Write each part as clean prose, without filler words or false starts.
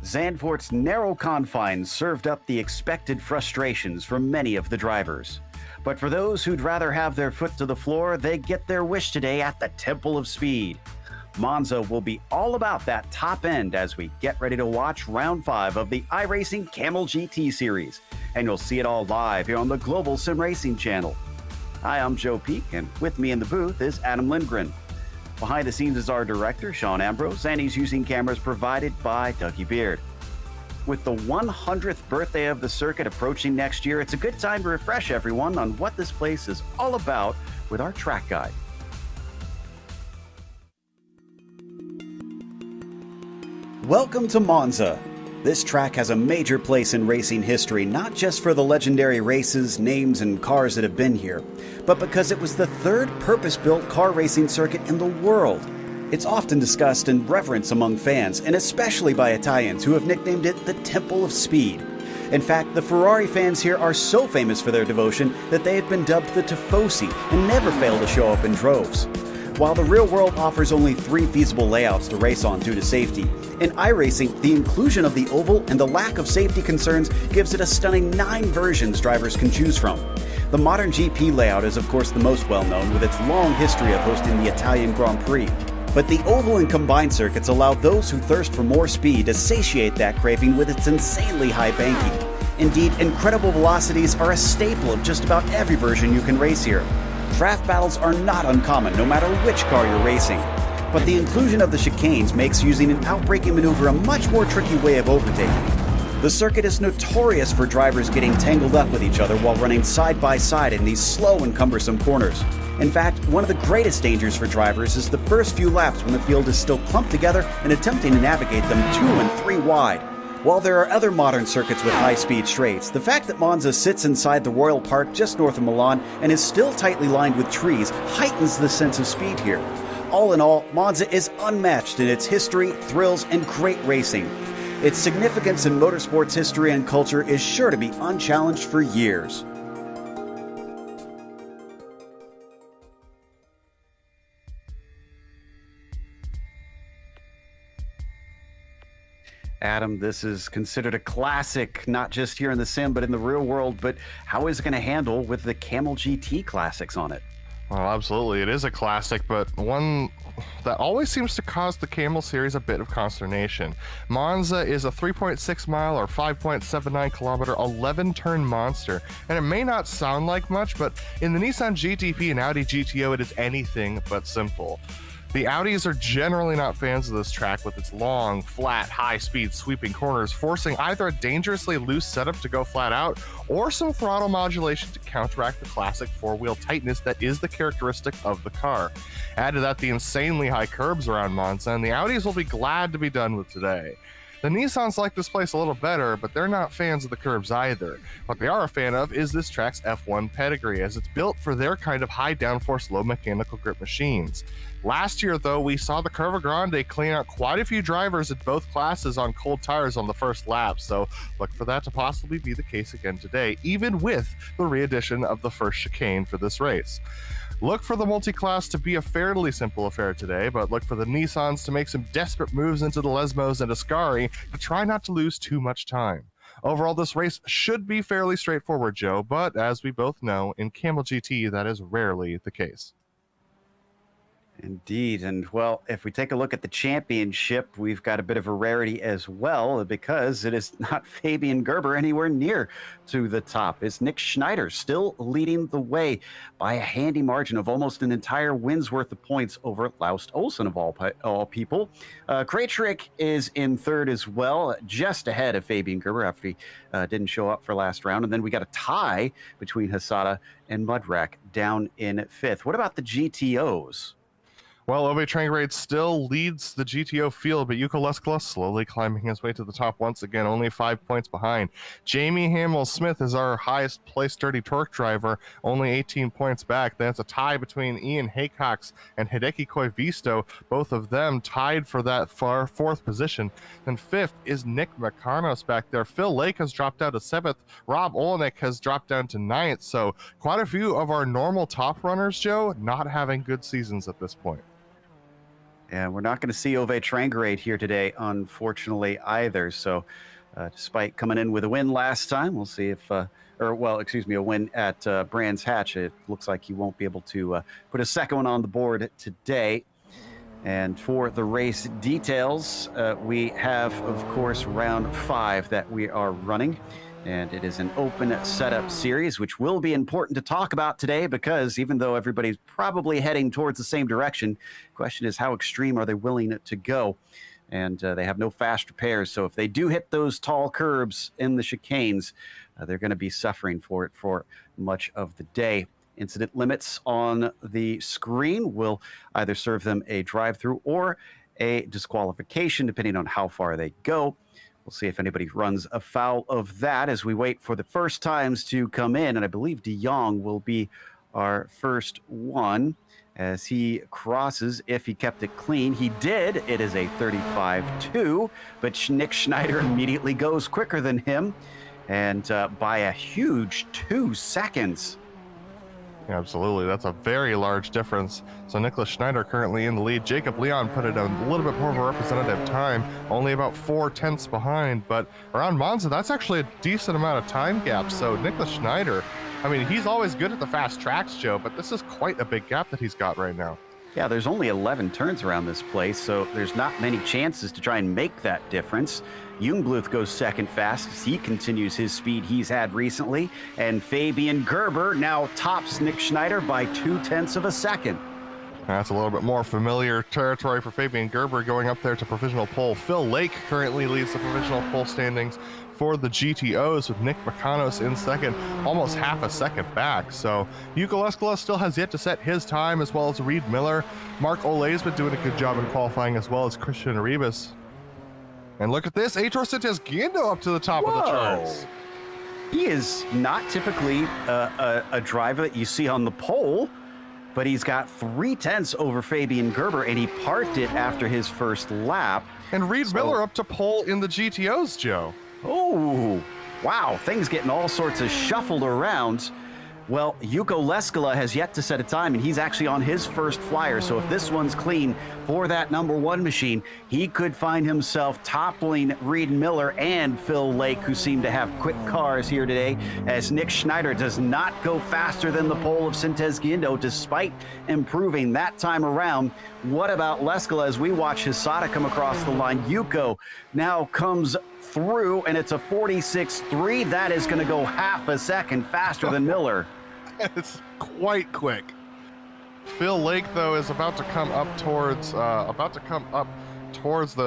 Zandvoort's narrow confines served up the expected frustrations for many of the drivers. But for those who'd rather have their foot to the floor, they get their wish today at the Temple of Speed. Monza will be all about that top end as we get ready to watch round 5 of the iRacing Kamel GT series. And you'll see it all live here on the Global SimRacing channel. Hi, I'm Joe Peak, and with me in the booth is Adam Lindgren. Behind the scenes is our director, Sean Ambrose, and he's using cameras provided by Dougie Beard. With the 100th birthday of the circuit approaching next year, it's a good time to refresh everyone on what this place is all about with our track guide. Welcome to Monza. This track has a major place in racing history, not just for the legendary races, names, and cars that have been here, but because it was the third purpose-built car racing circuit in the world. It's often discussed and reverenced among fans, and especially by Italians who have nicknamed it the Temple of Speed. In fact, the Ferrari fans here are so famous for their devotion that they have been dubbed the Tifosi and never fail to show up in droves. While the real world offers only 3 feasible layouts to race on due to safety, in iRacing, the inclusion of the oval and the lack of safety concerns gives it a stunning 9 versions drivers can choose from. The modern GP layout is of course the most well-known, with its long history of hosting the Italian Grand Prix. But the oval and combined circuits allow those who thirst for more speed to satiate that craving with its insanely high banking. Indeed, incredible velocities are a staple of just about every version you can race here. Draft battles are not uncommon, no matter which car you're racing. But the inclusion of the chicanes makes using an outbraking maneuver a much more tricky way of overtaking. The circuit is notorious for drivers getting tangled up with each other while running side by side in these slow and cumbersome corners. In fact, one of the greatest dangers for drivers is the first few laps when the field is still clumped together and attempting to navigate them 2 and 3 wide. While there are other modern circuits with high-speed straights, the fact that Monza sits inside the Royal Park just north of Milan and is still tightly lined with trees heightens the sense of speed here. All in all, Monza is unmatched in its history, thrills, and great racing. Its significance in motorsports history and culture is sure to be unchallenged for years. Adam, this is considered a classic, not just here in the sim, but in the real world. But how is it going to handle with the Kamel GT classics on it? Well, absolutely. It is a classic, but one that always seems to cause the Kamel series a bit of consternation. Monza is a 3.6 mile or 5.79 kilometer 11-turn monster, and it may not sound like much, but in the Nissan GTP and Audi GTO, it is anything but simple. The Audis are generally not fans of this track with its long, flat, high-speed sweeping corners, forcing either a dangerously loose setup to go flat out or some throttle modulation to counteract the classic four-wheel tightness that is the characteristic of the car. Add to that the insanely high curbs around Monza, and the Audis will be glad to be done with today. The Nissans like this place a little better, but they're not fans of the curbs either. What they are a fan of is this track's F1 pedigree, as it's built for their kind of high downforce, low mechanical grip machines. Last year, though, we saw the Curva Grande clean out quite a few drivers in both classes on cold tires on the first lap, so look for that to possibly be the case again today, even with the re-addition of the first chicane for this race. Look for the multi-class to be a fairly simple affair today, but look for the Nissans to make some desperate moves into the Lesmos and Ascari to try not to lose too much time. Overall, this race should be fairly straightforward, Joe, but as we both know, in Kamel GT, that is rarely the case. Indeed. And well, if we take a look at the championship, we've got a bit of a rarity as well, because it is not Fabian Gerber anywhere near to the top. It's Nick Schneider still leading the way by a handy margin of almost an entire win's worth of points over Laust Olsen of all people. Krejcik is in third as well, just ahead of Fabian Gerber after he didn't show up for last round. And then we got a tie between Hasada and Mudrak down in fifth. What about the GTOs? Well, Ove Trangrade still leads the GTO field, but Yuko Leskla slowly climbing his way to the top once again, only 5 points behind. Jamie Hamill-Smith is our highest placed Dirty Torque driver, only 18 points back. Then it's a tie between Ian Haycox and Hideki Koivisto, both of them tied for that far fourth position. Then fifth is Nick Makanos back there. Phil Lake has dropped down to seventh. Rob Olenek has dropped down to ninth. So quite a few of our normal top runners, Joe, not having good seasons at this point. And we're not going to see Ove Trangerade here today, unfortunately, either. So despite coming in with a win last time, we'll see if, a win at Brands Hatch. It looks like he won't be able to put a second one on the board today. And for the race details, we have, of course, round 5 that we are running. And it is an open setup series, which will be important to talk about today because even though everybody's probably heading towards the same direction, the question is how extreme are they willing to go? And they have no fast repairs. So if they do hit those tall curbs in the chicanes, they're going to be suffering for it for much of the day. Incident limits on the screen will either serve them a drive-through or a disqualification, depending on how far they go. We'll see if anybody runs afoul of that as we wait for the first times to come in. And I believe De Jong will be our first one as he crosses. If he kept it clean, he did. It is a 35-2, but Nick Schneider immediately goes quicker than him and by a huge 2 seconds. Yeah, absolutely. That's a very large difference. So Nicholas Schneider currently in the lead. Jacob Leon put it a little bit more of a representative time, only about 4 tenths behind. But around Monza, that's actually a decent amount of time gap. So Nicholas Schneider, I mean, he's always good at the fast tracks, Joe, but this is quite a big gap that he's got right now. Yeah, there's only 11 turns around this place, so there's not many chances to try and make that difference. Jungbluth goes second fastest. He continues his speed he's had recently. And Fabian Gerber now tops Nick Schneider by 0.2 of a second. That's a little bit more familiar territory for Fabian Gerber going up there to provisional pole. Phil Lake currently leads the provisional pole standings for the GTOs with Nick Bakanos in second, almost half a second back. So Yuko Leskola still has yet to set his time, as well as Reed Miller. Mark Ole's been doing a good job in qualifying, as well as Christian Arribas. And look at this, Aitor Sintes-Guindo up to the top of the charts. He is not typically a driver that you see on the pole, but he's got 0.3 over Fabian Gerber, and he parked it after his first lap. And Reed Miller up to pole in the GTOs, Joe. Oh, wow, things getting all sorts of shuffled around. Well, Yuko Leskola has yet to set a time, and he's actually on his first flyer. So if this one's clean for that #1 machine, he could find himself toppling Reed Miller and Phil Lake, who seem to have quick cars here today, as Nick Schneider does not go faster than the pole of Sintes-Guindo, despite improving that time around. What about Leskola as we watch Hisada come across the line? Yuko now comes through, and it's a 46.3. That is going to go half a second faster than Miller. It's quite quick. Phil Lake, though, is about to come up towards the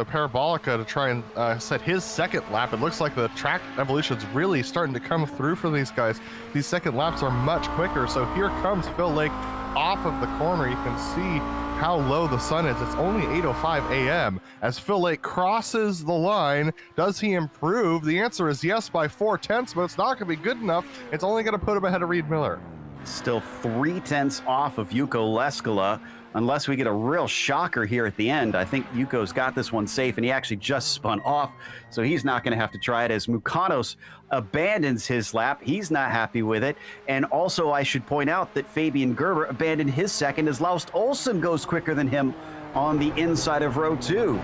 Parabolica to try and set his second lap. It looks like the track evolution's really starting to come through for these guys. These second laps are much quicker. So here comes Phil Lake off of the corner. You can see how low the sun is. It's only 8:05 a.m. as Phil Lake crosses the line. Does he improve? The answer is yes by 0.4, but it's not going to be good enough. It's only going to put him ahead of Reed Miller. Still 0.3 off of Yuko Leskola, unless we get a real shocker here at the end. I think Yuko's got this one safe, and he actually just spun off, so he's not going to have to try it as Mukanos abandons his lap. He's not happy with it. And also, I should point out that Fabian Gerber abandoned his second as Laust Olsen goes quicker than him on the inside of row 2.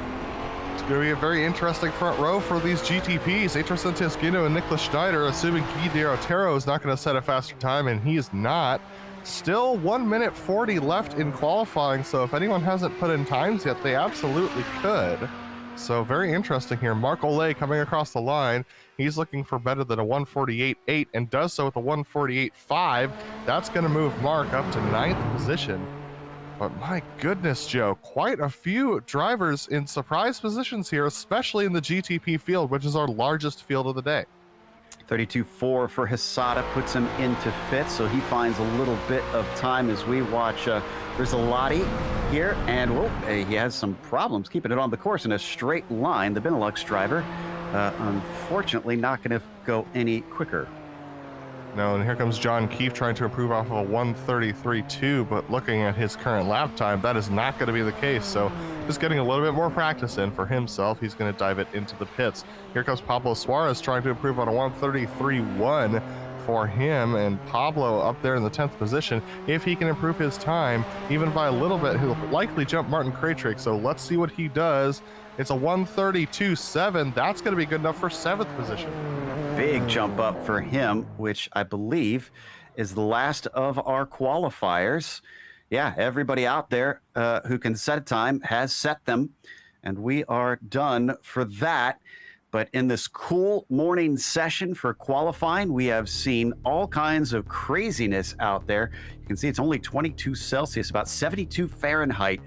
It's going to be a very interesting front row for these GTPs. Aitor Sintes-Guindo and Nicholas Schneider, assuming Guy de Otero is not going to set a faster time, and he is not. Still 1 minute 40 left in qualifying, so if anyone hasn't put in times yet, they absolutely could. So very interesting here. Mark Ole coming across the line. He's looking for better than a 148.8 and does so with a 148.5. That's going to move Mark up to 9th position. But my goodness, Joe, quite a few drivers in surprise positions here, especially in the GTP field, which is our largest field of the day. 32.4 for Hisada puts him into 5th, so he finds a little bit of time as we watch Rizzolatti here, and he has some problems keeping it on the course in a straight line. The Benelux driver, unfortunately, not going to go any quicker. No, and here comes John Keefe trying to improve off of a 133.2, but looking at his current lap time, that is not going to be the case. So just getting a little bit more practice in for himself. He's going to dive it into the pits. Here comes Pablo Suarez trying to improve on a 133.1 for him, and Pablo up there in the 10th position. If he can improve his time even by a little bit, he'll likely jump Martin Krajcik. So let's see what he does. It's a 1:32.7. That's going to be good enough for 7th position. Big jump up for him, which I believe is the last of our qualifiers. Yeah, everybody out there who can set a time has set them, and we are done for that. But in this cool morning session for qualifying, we have seen all kinds of craziness out there. You can see it's only 22 Celsius, about 72 Fahrenheit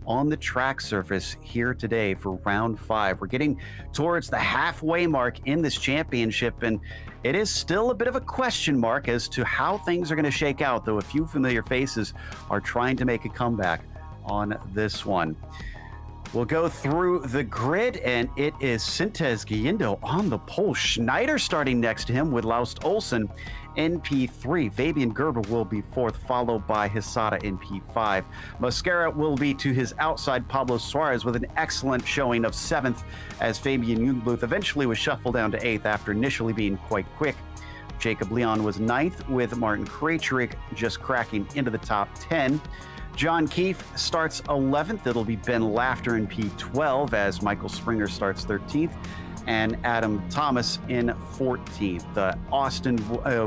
on the track surface here today for round 5. We're getting towards the halfway mark in this championship, and it is still a bit of a question mark as to how things are going to shake out, though a few familiar faces are trying to make a comeback on this one. We'll go through the grid, and it is Sintez Guindo on the pole. Schneider starting next to him with Laust Olsen in P3. Fabian Gerber will be 4th, followed by Hisada in P5. Mascara will be to his outside Pablo Suarez with an excellent showing of 7th, as Fabian Jungbluth eventually was shuffled down to 8th after initially being quite quick. Jacob Leon was 9th, with Martin Krajcik just cracking into the top 10. John Keefe starts 11th. It'll be Ben Laughter in P12 as Michael Springer starts 13th, and Adam Thomas in 14th. Austin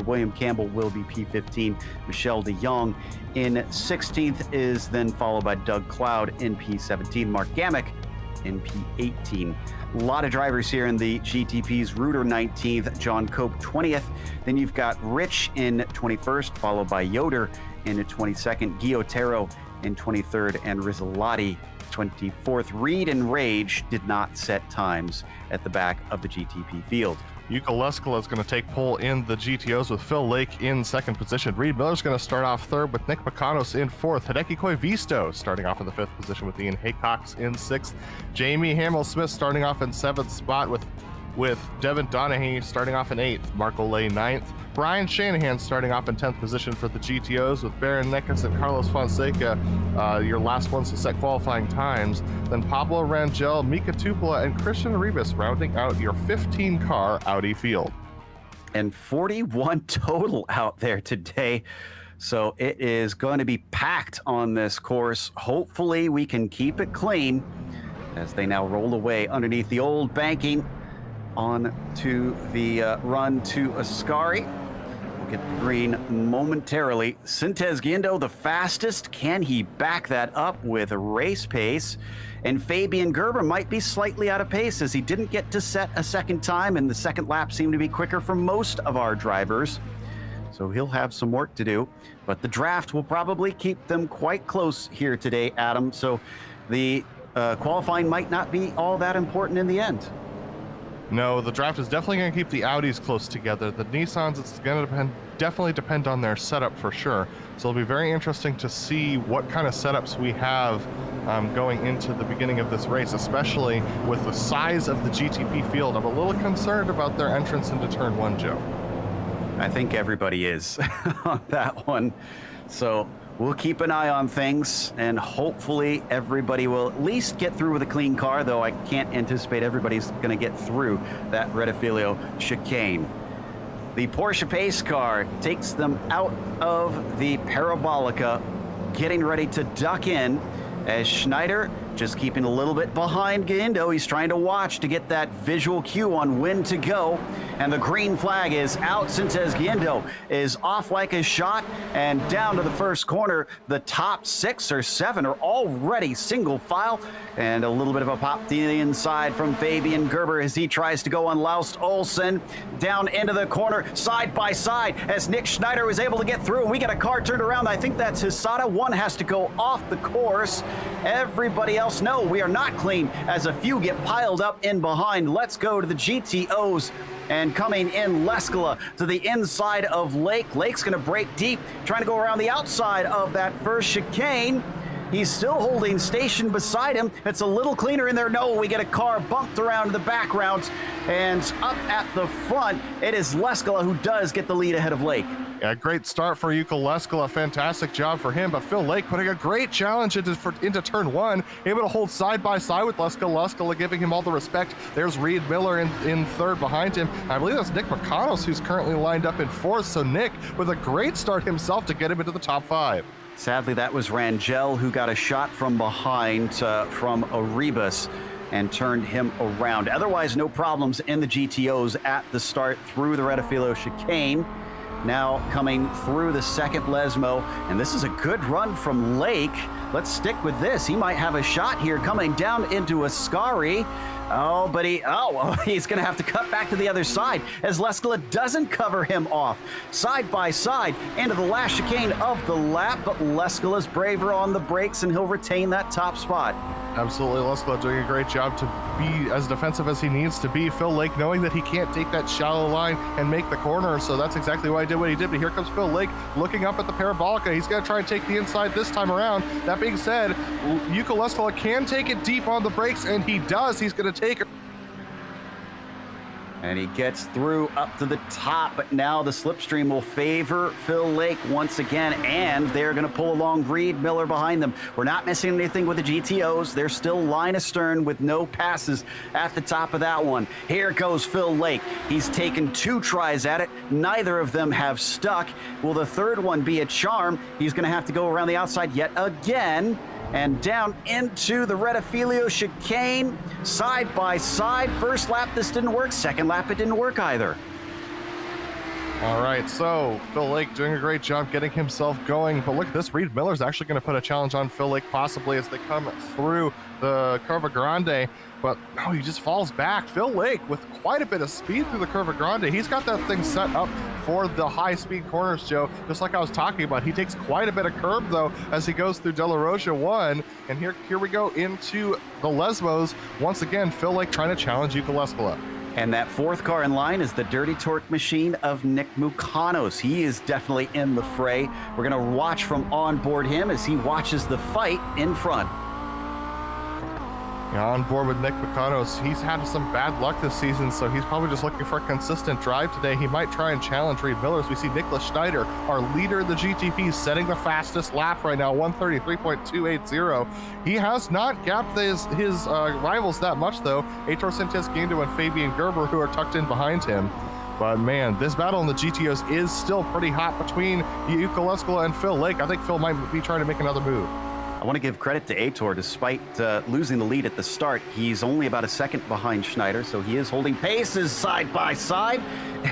William Campbell will be P15. Michelle de Jong in 16th is then followed by Doug Cloud in P17. Mark Gamek in P18. A lot of drivers here in the GTPs. Reuter 19th, John Cope 20th. Then you've got Rich in 21st, followed by Yoder in 22nd, Guiotero in 23rd, and Rizzolotti 24th. Reed and Rage did not set times at the back of the GTP field. Yuka Leskala is going to take pole in the GTOs with Phil Lake in 2nd position. Reed Miller's going to start off 3rd with Nick Makanos in 4th. Hideki Koivisto starting off in the 5th position with Ian Haycox in 6th. Jamie Hamill-Smith starting off in 7th spot with Devin Donahue starting off in 8th. Marco Lay 9th. Brian Shanahan starting off in 10th position for the GTOs with Baron Nekas and Carlos Fonseca, your last ones to set qualifying times. Then Pablo Rangel, Mika Tupola, and Christian Ribas rounding out your 15-car Audi field. And 41 total out there today. So it is going to be packed on this course. Hopefully we can keep it clean as they now roll away underneath the old banking on to the run to Ascari. We'll get the green momentarily. Sintez Guindo, the fastest. Can he back that up with a race pace? And Fabian Gerber might be slightly out of pace as he didn't get to set a second time, and the second lap seemed to be quicker for most of our drivers. So he'll have some work to do, but the draft will probably keep them quite close here today, Adam. So the qualifying might not be all that important in the end. No, the draft is definitely going to keep the Audis close together. The Nissans, it's going to definitely depend on their setup for sure. So it'll be very interesting to see what kind of setups we have going into the beginning of this race, especially with the size of the GTP field. I'm a little concerned about their entrance into turn 1, Joe. I think everybody is on that one. So we'll keep an eye on things, and hopefully everybody will at least get through with a clean car, though I can't anticipate everybody's going to get through that Redifilio chicane. The Porsche pace car takes them out of the Parabolica, getting ready to duck in as Schneider just keeping a little bit behind Guindo. He's trying to watch to get that visual cue on when to go. And the green flag is out. Sintez Guindo is off like a shot and down to the first corner. The top 6 or 7 are already single file, and a little bit of a pop to the inside from Fabian Gerber as he tries to go on Laust Olsen. Down into the corner, side by side, as Nick Schneider was able to get through. We get a car turned around. I think that's Hisada. One has to go off the course. Everybody else, no, we are not clean as a few get piled up in behind. Let's go to the GTOs. And coming in, Leskala to the inside of Lake. Lake's going to break deep, trying to go around the outside of that first chicane. He's still holding station beside him. It's a little cleaner in there. No, we get a car bumped around in the background, and up at the front, it is Leskala who does get the lead ahead of Lake. Yeah, great start for Yuka Leskola. Fantastic job for him. But Phil Lake putting a great challenge into turn one, able to hold side by side with Leskola. Leskola giving him all the respect. There's Reed Miller in third behind him. I believe that's Nick McConnell who's currently lined up in fourth. So Nick with a great start himself to get him into the top 5. Sadly, that was Rangel who got a shot from behind from Arribas and turned him around. Otherwise, no problems in the GTOs at the start through the Redifilo chicane. Now coming through the second Lesmo, and this is a good run from Lake. Let's stick with this. He might have a shot here coming down into Ascari. Oh, but he's going to have to cut back to the other side as Leskola doesn't cover him off. Side by side into the last chicane of the lap, but Leskola's braver on the brakes and he'll retain that top spot. Absolutely, Leskola doing a great job to be as defensive as he needs to be. Phil Lake knowing that he can't take that shallow line and make the corner, so that's exactly why he did what he did. But here comes Phil Lake looking up at the Parabolica. He's going to try and take the inside this time around. That being said, Yuka Leskola can take it deep on the brakes, and he does. He's going to take it. And he gets through up to the top, but now the slipstream will favor Phil Lake once again, and they're going to pull along Reed Miller behind them. We're not missing anything with the GTOs. They're still line astern with no passes at the top of that one. Here goes Phil Lake. He's taken 2 tries at it. Neither of them have stuck. Will the third one be a charm? He's going to have to go around the outside yet again. And down into the Redifilio chicane, side by side. First lap, this didn't work. Second lap, it didn't work either. All right, so Phil Lake doing a great job getting himself going. But look at this, Reed Miller's actually going to put a challenge on Phil Lake possibly as they come through the Curva Grande. But no, he just falls back. Phil Lake with quite a bit of speed through the Curva Grande. He's got that thing set up for the high-speed corners, Joe, just like I was talking about. He takes quite a bit of curb, though, as he goes through De La Rocha 1. And here we go into the Lesmos. Once again, Phil Lake trying to challenge Yuka Leskola. And that fourth car in line is the dirty torque machine of Nick Mukanos. He is definitely in the fray. We're going to watch from onboard him as he watches the fight in front. On board with Nick Mukanos. He's had some bad luck this season, so he's probably just looking for a consistent drive today. He might try and challenge Reed Miller. As we see Nicholas Schneider, our leader in the GTP, setting the fastest lap right now, 133.280. He has not gapped his rivals that much, though. Heitor Sanchez Guindo and Fabian Gerber, who are tucked in behind him. But man, this battle in the GTOs is still pretty hot between Yuka Leskola and Phil Lake. I think Phil might be trying to make another move. I want to give credit to Heitor. Despite losing the lead at the start, he's only about a second behind Schneider, so he is holding paces side by side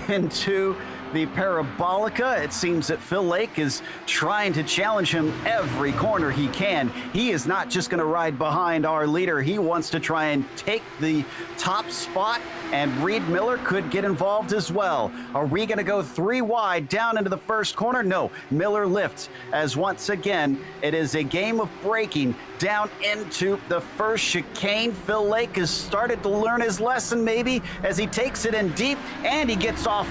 into the Parabolica. It seems that Phil Lake is trying to challenge him every corner he can. He is not just going to ride behind our leader. He wants to try and take the top spot, and Reed Miller could get involved as well. Are we going to go 3 wide down into the first corner? No, Miller lifts as once again it is a game of braking down into the first chicane. Phil Lake has started to learn his lesson maybe as he takes it in deep, and he gets off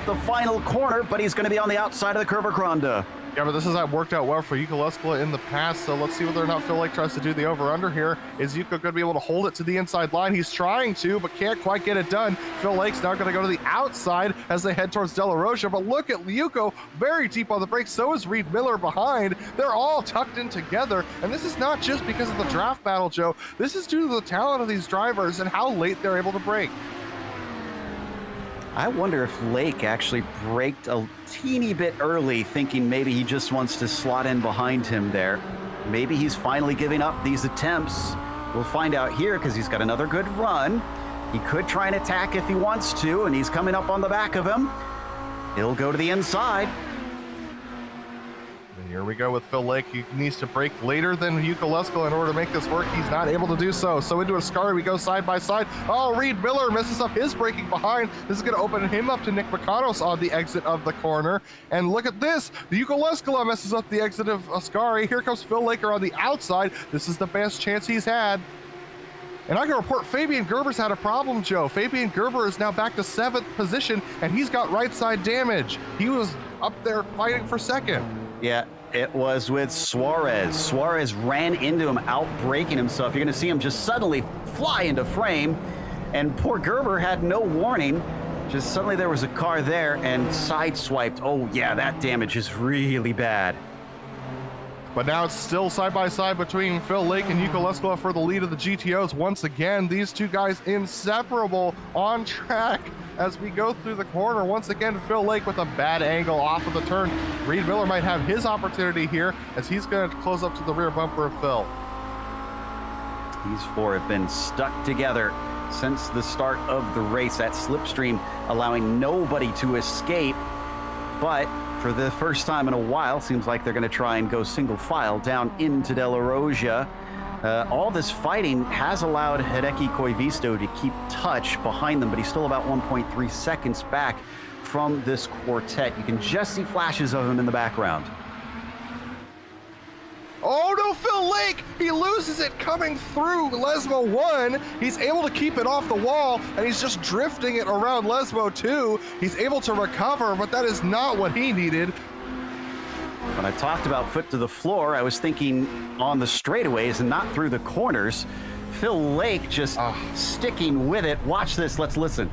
the final corner, but he's going to be on the outside of the Curva Grande. Yeah, but this has worked out well for Yuka Leskola in the past, so let's see whether or not Phil Lake tries to do the over-under here. Is Yuka going to be able to hold it to the inside line? He's trying to, but can't quite get it done. Phil Lake's now going to go to the outside as they head towards De La Rocha, but look at Yuka, very deep on the brakes. So is Reed Miller behind. They're all tucked in together, and this is not just because of the draft battle, Joe. This is due to the talent of these drivers and how late they're able to brake. I wonder if Lake actually braked a teeny bit early, thinking maybe he just wants to slot in behind him there. Maybe he's finally giving up these attempts. We'll find out here because he's got another good run. He could try and attack if he wants to, and he's coming up on the back of him. He'll go to the inside. Here we go with Phil Lake. He needs to brake later than Yuka Leskola in order to make this work. He's not able to do so. So into Ascari we go side by side. Oh, Reed Miller messes up his braking behind. This is going to open him up to Nick Mukanos on the exit of the corner. And look at this. Yuka Leskola messes up the exit of Ascari. Here comes Phil Laker on the outside. This is the best chance he's had. And I can report Fabian Gerber's had a problem, Joe. Fabian Gerber is now back to 7th position, and he's got right side damage. He was up there fighting for 2nd. Yeah, it was with Suarez. Suarez ran into him, out-braking himself. You're going to see him just suddenly fly into frame. And poor Gerber had no warning. Just suddenly there was a car there and sideswiped. Oh yeah, that damage is really bad. But now it's still side by side between Phil Lake and Yuko Leskola for the lead of the GTOs. Once again, these two guys inseparable on track as we go through the corner. Once again, Phil Lake with a bad angle off of the turn. Reed Miller might have his opportunity here as he's going to close up to the rear bumper of Phil. These four have been stuck together since the start of the race. That slipstream allowing nobody to escape, but for the first time in a while, seems like they're going to try and go single file down into Della Rosia. All this fighting has allowed Hideki Koivisto to keep touch behind them, but he's still about 1.3 seconds back from this quartet. You can just see flashes of him in the background. Oh no, Phil Lake! He loses it coming through Lesmo 1. He's able to keep it off the wall, and he's just drifting it around Lesmo 2. He's able to recover, but that is not what he needed. When I talked about foot to the floor, I was thinking on the straightaways and not through the corners. Phil Lake just sticking with it. Watch this, let's listen.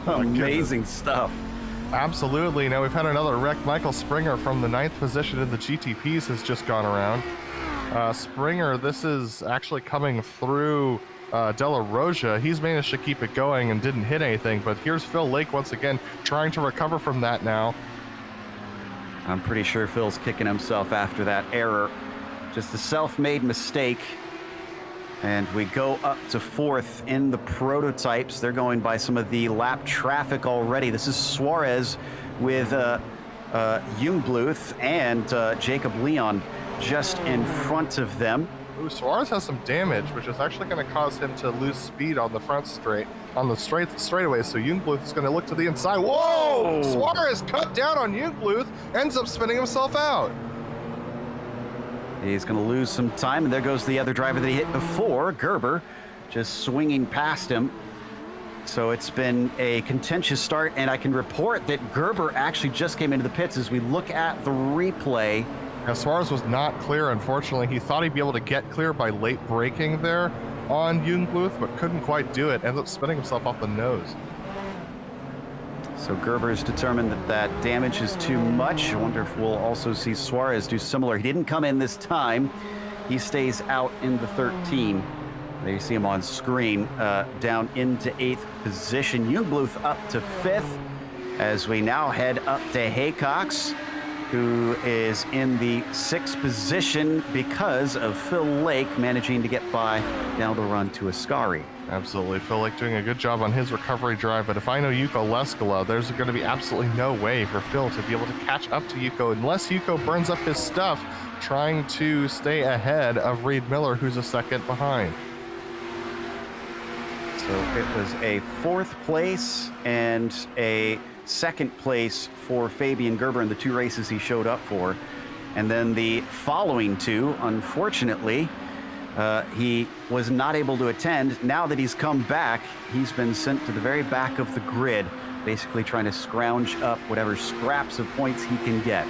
Amazing stuff. Absolutely. Now we've had another wreck. Michael Springer from the 9th position in the GTPs has just gone around. Springer, this is actually coming through Della Rosia. He's managed to keep it going and didn't hit anything, but here's Phil Lake once again trying to recover from that now. I'm pretty sure Phil's kicking himself after that error. Just a self-made mistake. And we go up to 4th in the prototypes. They're going by some of the lap traffic already. This is Suarez with Jungbluth and Jacob Leon just in front of them. Ooh, Suarez has some damage, which is actually going to cause him to lose speed on the front straight, on the straightaway. So Jungbluth is going to look to the inside. Whoa! Suarez cut down on Jungbluth, ends up spinning himself out. He's going to lose some time, and there goes the other driver that he hit before, Gerber, just swinging past him. So it's been a contentious start, and I can report that Gerber actually just came into the pits as we look at the replay. Now, Suarez was not clear, unfortunately. He thought he'd be able to get clear by late braking there on Jungbluth, but couldn't quite do it. Ends up spinning himself off the nose. So Gerber's determined that that damage is too much. I wonder if we'll also see Suarez do similar. He didn't come in this time. He stays out in the 13. There you see him on screen, down into 8th position. Jungbluth up to 5th as we now head up to Haycox, who is in the 6th position because of Phil Lake managing to get by down the run to Ascari. Absolutely. Phil Lake doing a good job on his recovery drive, but if I know Yuko Leskola, there's going to be absolutely no way for Phil to be able to catch up to Yuko unless Yuko burns up his stuff trying to stay ahead of Reed Miller, who's a second behind. So it was a 4th place and a 2nd place for Fabian Gerber in the 2 races he showed up for. And then the following 2, unfortunately, he was not able to attend. Now that he's come back, he's been sent to the very back of the grid, basically trying to scrounge up whatever scraps of points he can get.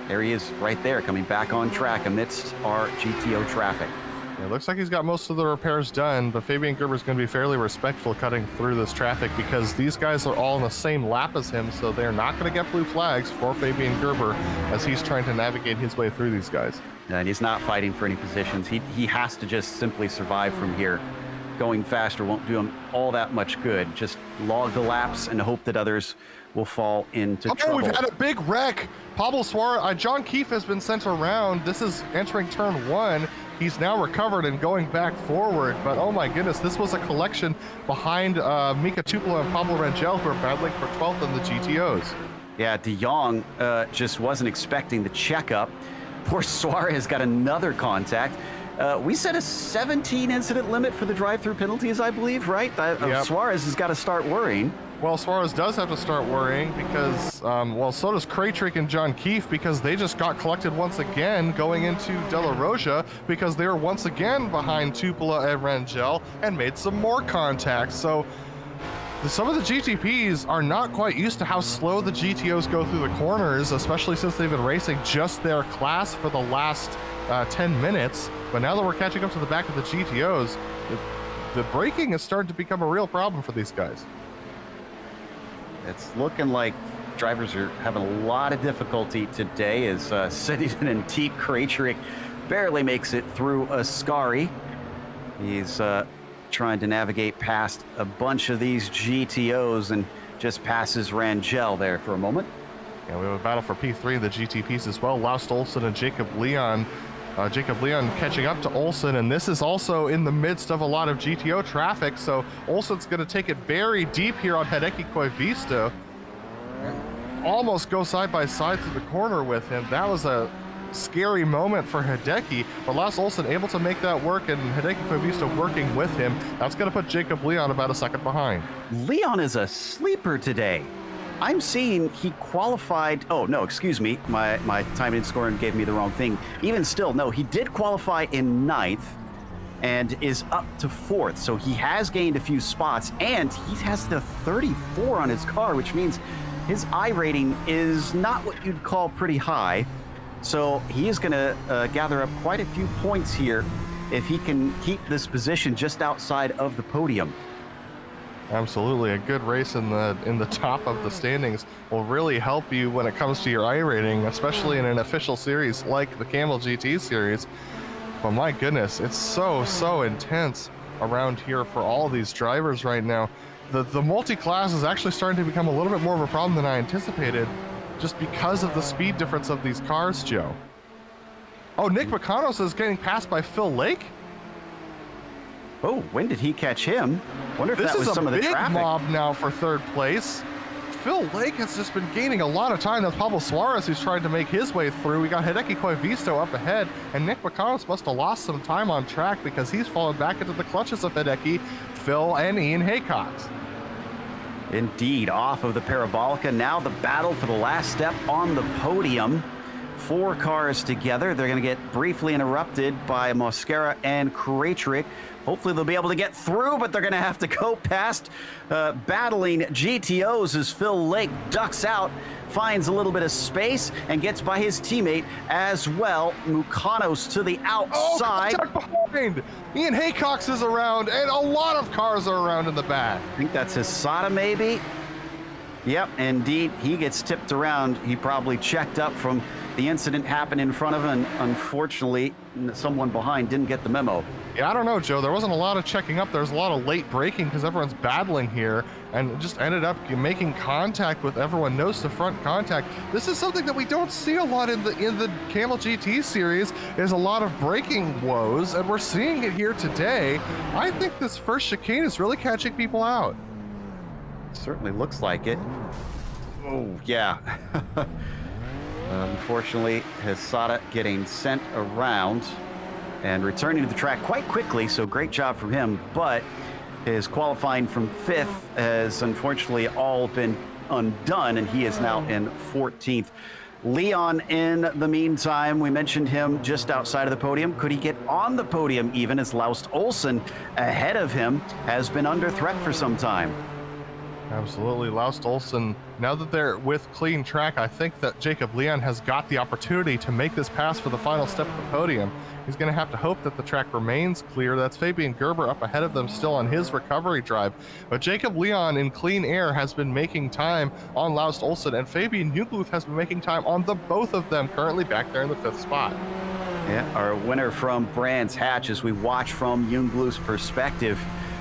There he is right there, coming back on track amidst our GTO traffic. It looks like he's got most of the repairs done, but Fabian Gerber is going to be fairly respectful cutting through this traffic because these guys are all in the same lap as him, so they're not going to get blue flags for Fabian Gerber as he's trying to navigate his way through these guys. And he's not fighting for any positions. He has to just simply survive from here. Going faster won't do him all that much good. Just log the laps and hope that others will fall into trouble. We've had a big wreck. Pablo Suarez, John Keefe has been sent around. This is entering turn 1. He's now recovered and going back forward, but oh my goodness, this was a collection behind Mika Tupelo and Pablo Rangel, who are battling for 12th in the GTOs. Yeah, De Jong just wasn't expecting the checkup. Poor Suarez got another contact. We set a 17 incident limit for the drive-through penalties, I believe, right? Yep. Suarez has got to start worrying. Well, Suarez does have to start worrying because, well, so does Kraytrick and John Keefe because they just got collected once again going into Della Rosia because they were once again behind Tupelo and Rangel and made some more contacts. So some of the GTPs are not quite used to how slow the GTOs go through the corners, especially since they've been racing just their class for the last 10 minutes. But now that we're catching up to the back of the GTOs, the braking is starting to become a real problem for these guys. It's looking like drivers are having a lot of difficulty today as Siddington and Teep Krejcik barely makes it through Ascari. He's trying to navigate past a bunch of these GTOs and just passes Rangel there for a moment. Yeah, we have a battle for P3 in the GTPs as well. Laust Olsen and Jacob Leon. Jacob Leon catching up to Olsen, and this is also in the midst of a lot of GTO traffic, so Olsen's going to take it very deep here on Hideki Koivisto. Almost go side by side through the corner with him. That was a scary moment for Hideki, but Laust Olsen able to make that work, and Hideki Koivisto working with him. That's going to put Jacob Leon about a second behind. Leon is a sleeper today. I'm seeing he qualified. Oh, no, excuse me. My time in scoring gave me the wrong thing. Even still, no, he did qualify in 9th and is up to 4th. So he has gained a few spots, and he has the 34 on his car, which means his I rating is not what you'd call pretty high. So he is going to gather up quite a few points here if he can keep this position just outside of the podium. Absolutely, a good race in the top of the standings will really help you when it comes to your I rating, especially in an official series like the Kamel GT series. But my goodness, it's so intense around here for all these drivers right now. The multi-class is actually starting to become a little bit more of a problem than I anticipated, just because of the speed difference of these cars, Joe. Oh, Nick Bakanos is getting passed by Phil Lake. Oh, when did he catch him? Wonder if that was some of the traffic. This is a big mob now for 3rd place. Phil Lake has just been gaining a lot of time. That's Pablo Suarez who's trying to make his way through. We got Hideki Koivisto up ahead, and Nick Bakanos must have lost some time on track because he's fallen back into the clutches of Hideki, Phil, and Ian Haycox. Indeed, off of the Parabolica. Now the battle for the last step on the podium. 4 cars together. They're going to get briefly interrupted by Mosquera and Krejcik. Hopefully they'll be able to get through, but they're going to have to go past battling GTOs as Phil Lake ducks out, finds a little bit of space, and gets by his teammate as well. Mukanos to the outside. Oh, contact behind! Ian Haycox is around, and a lot of cars are around in the back. I think that's Hisada, maybe? Yep, indeed. He gets tipped around. He probably checked up from the incident happened in front of him, and unfortunately, someone behind didn't get the memo. Yeah, I don't know, Joe. There wasn't a lot of checking up. There was a lot of late braking because everyone's battling here, and just ended up making contact with everyone, nose to front contact. This is something that we don't see a lot in the Kamel GT series. Is a lot of braking woes, and we're seeing it here today. I think this first chicane is really catching people out. Certainly looks like it. Oh, yeah. Unfortunately, Hisada getting sent around and returning to the track quite quickly, so great job from him, but his qualifying from 5th has unfortunately all been undone, and he is now in 14th. Leon, in the meantime, we mentioned him just outside of the podium. Could he get on the podium even, as Laust Olsen ahead of him has been under threat for some time? Absolutely. Laust Olsen, now that they're with clean track, I think that Jacob Leon has got the opportunity to make this pass for the final step of the podium. He's going to have to hope that the track remains clear. That's Fabian Gerber up ahead of them still on his recovery drive. But Jacob Leon in clean air has been making time on Laust Olsen, and Fabian Jungluth has been making time on the both of them, currently back there in the 5th spot. Yeah, our winner from Brands Hatch, as we watch from Jungluth's perspective,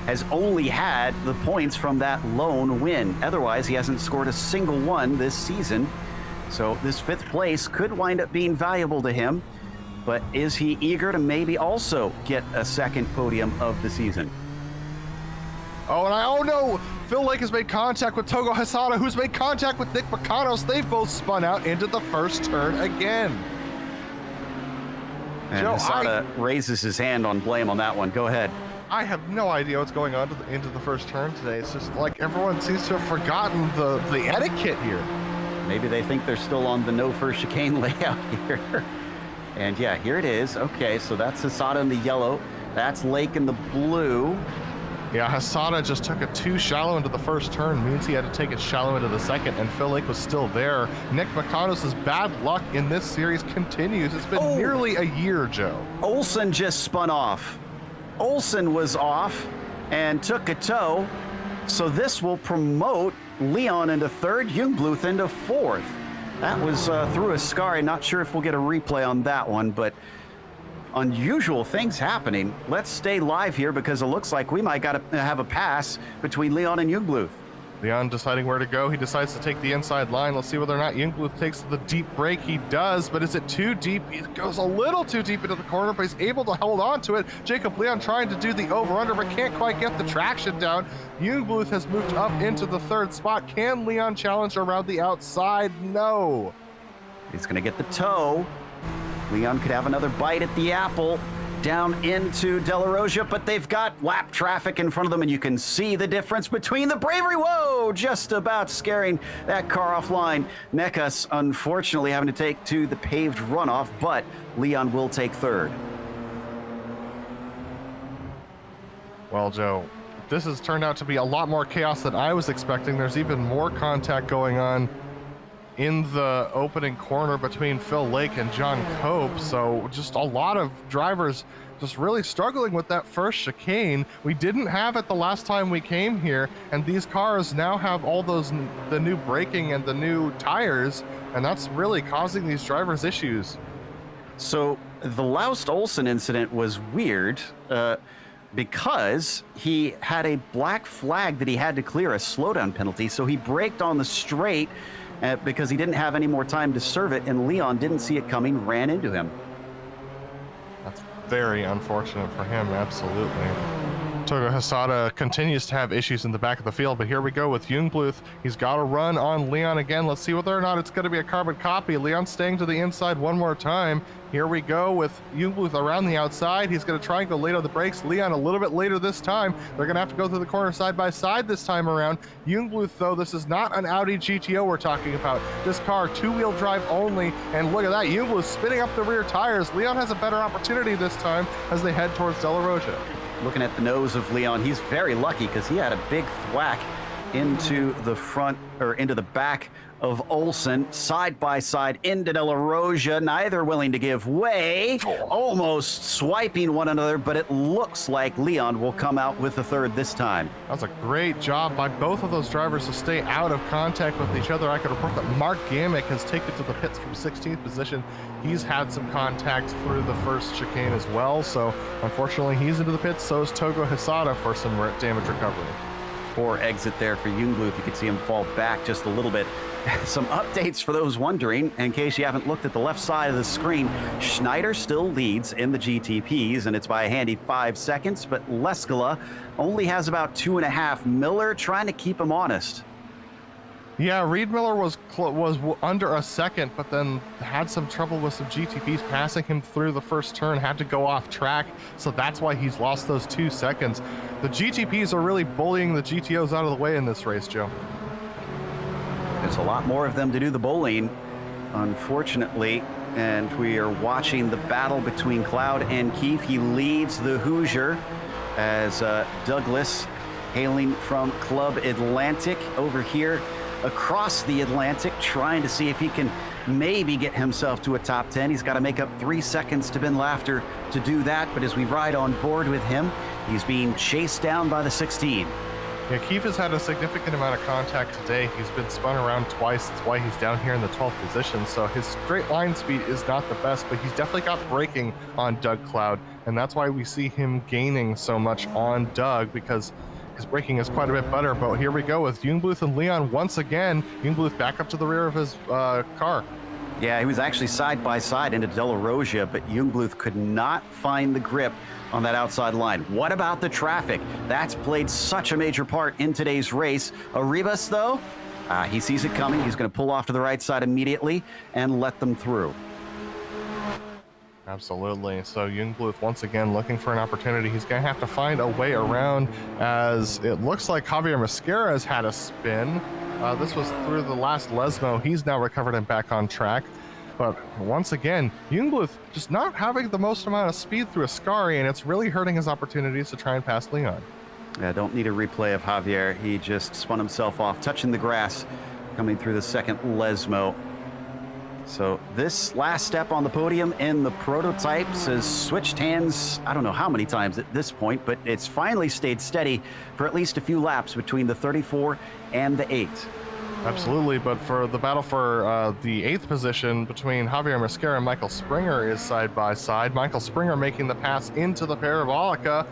has only had the points from that lone win. Otherwise, he hasn't scored a single one this season. So this 5th place could wind up being valuable to him. But is he eager to maybe also get a second podium of the season? Oh no! Phil Lake has made contact with Togo Hisada, who's made contact with Nick Bakanos. They've both spun out into the first turn again. And Joe, Hisada raises his hand on blame on that one. Go ahead. I have no idea what's going on into the first turn today. It's just like everyone seems to have forgotten the etiquette here. Maybe they think they're still on the no first chicane layout here. And yeah, here it is. Okay, so that's Hisada in the yellow. That's Lake in the blue. Yeah, Hasada just took it too shallow into the first turn, means he had to take it shallow into the second, and Phil Lake was still there. Nick Makanos' bad luck in this series continues. It's been nearly a year, Joe. Olsen just spun off. Olsen was off and took a tow, so this will promote Leon into third, Jungbluth into fourth. That was through Ascari. Not sure if we'll get a replay on that one, but unusual things happening. Let's stay live here because it looks like we might got to have a pass between Leon and Jungbluth. Leon deciding where to go. He decides to take the inside line. Let's see whether or not Jungbluth takes the deep break. He does, but is it too deep? He goes a little too deep into the corner, but he's able to hold on to it. Jacob Leon trying to do the over-under, but can't quite get the traction down. Jungbluth has moved up into the third spot. Can Leon challenge around the outside? No. He's going to get the toe. Leon could have another bite at the apple down into De La Roja, but they've got lap traffic in front of them, and you can see the difference between the bravery. Whoa, just about scaring that car offline. Nekas, unfortunately, having to take to the paved runoff, but Leon will take third. Well, Joe, this has turned out to be a lot more chaos than I was expecting. There's even more contact going on in the opening corner between Phil Lake and John Cope, so just a lot of drivers just really struggling with that first chicane. We didn't have it the last time we came here, and these cars now have all those, the new braking and the new tires, and that's really causing these drivers issues. So the Laust Olsen incident was weird because he had a black flag that he had to clear, a slowdown penalty, so he braked on the straight because he didn't have any more time to serve it, and Leon didn't see it coming, ran into him. That's very unfortunate for him, absolutely. Togo Hasada continues to have issues in the back of the field, but here we go with Jungbluth. He's got to run on Leon again. Let's see whether or not it's going to be a carbon copy. Leon staying to the inside one more time. Here we go with Jungbluth around the outside. He's going to try and go late on the brakes. Leon a little bit later this time. They're going to have to go through the corner side by side this time around. Jungbluth, though, this is not an Audi GTO we're talking about. This car, two-wheel drive only, and look at that. Jungbluth spinning up the rear tires. Leon has a better opportunity this time as they head towards De La Roja. Looking at the nose of Leon, he's very lucky because he had a big thwack into the front, or into the back of Olsen, side by side into De La Roja, neither willing to give way, almost swiping one another, but it looks like Leon will come out with the third this time. That's a great job by both of those drivers to stay out of contact with each other. I could report that Mark Gamick has taken to the pits from 16th position. He's had some contact through the first chicane as well, so unfortunately he's into the pits. So is Togo Hisada for some damage recovery. Poor exit there for Jungbluth. You could see him fall back just a little bit. Some updates for those wondering, in case you haven't looked at the left side of the screen. Schneider still leads in the GTPs, and it's by a handy 5 seconds, but Leskala only has about 2.5. Miller trying to keep him honest. Yeah, Reed Miller was under a second, but then had some trouble with some GTPs passing him through the first turn, had to go off track, so that's why he's lost those 2 seconds. The GTPs are really bullying the GTOs out of the way in this race, Joe. There's a lot more of them to do the bullying, unfortunately, and we are watching the battle between Cloud and Keith. He leads the Hoosier as Douglas, hailing from Club Atlantic, over here across the Atlantic, trying to see if he can maybe get himself to a top 10. He's got to make up 3 seconds to Ben Laughter to do that, but as we ride on board with him, he's being chased down by the 16. Yeah, Keith has had a significant amount of contact today. He's been spun around twice. That's why he's down here in the 12th position. So his straight line speed is not the best, but he's definitely got braking on Doug Cloud. And that's why we see him gaining so much on Doug, because his braking is quite a bit better. But here we go with Jungbluth and Leon once again. Jungbluth back up to the rear of his car. Yeah, he was actually side by side into De La Roja, but Jungbluth could not find the grip on that outside line. What about the traffic? That's played such a major part in today's race. Arribas, though, he sees it coming. He's going to pull off to the right side immediately and let them through. Absolutely. So Jungbluth once again looking for an opportunity. He's going to have to find a way around, as it looks like Javier Mosquera has had a spin. This was through the last Lesmo. He's now recovered and back on track. But once again, Jungbluth just not having the most amount of speed through Ascari, and it's really hurting his opportunities to try and pass Leon. Yeah, don't need a replay of Javier. He just spun himself off, touching the grass, coming through the second Lesmo. So this last step on the podium in the prototypes has switched hands, I don't know how many times at this point, but it's finally stayed steady for at least a few laps between the 34 and the 8. Absolutely, but for the battle for the 8th position between Javier Mosquera and Michael Springer is side by side. Michael Springer making the pass into the Parabolica,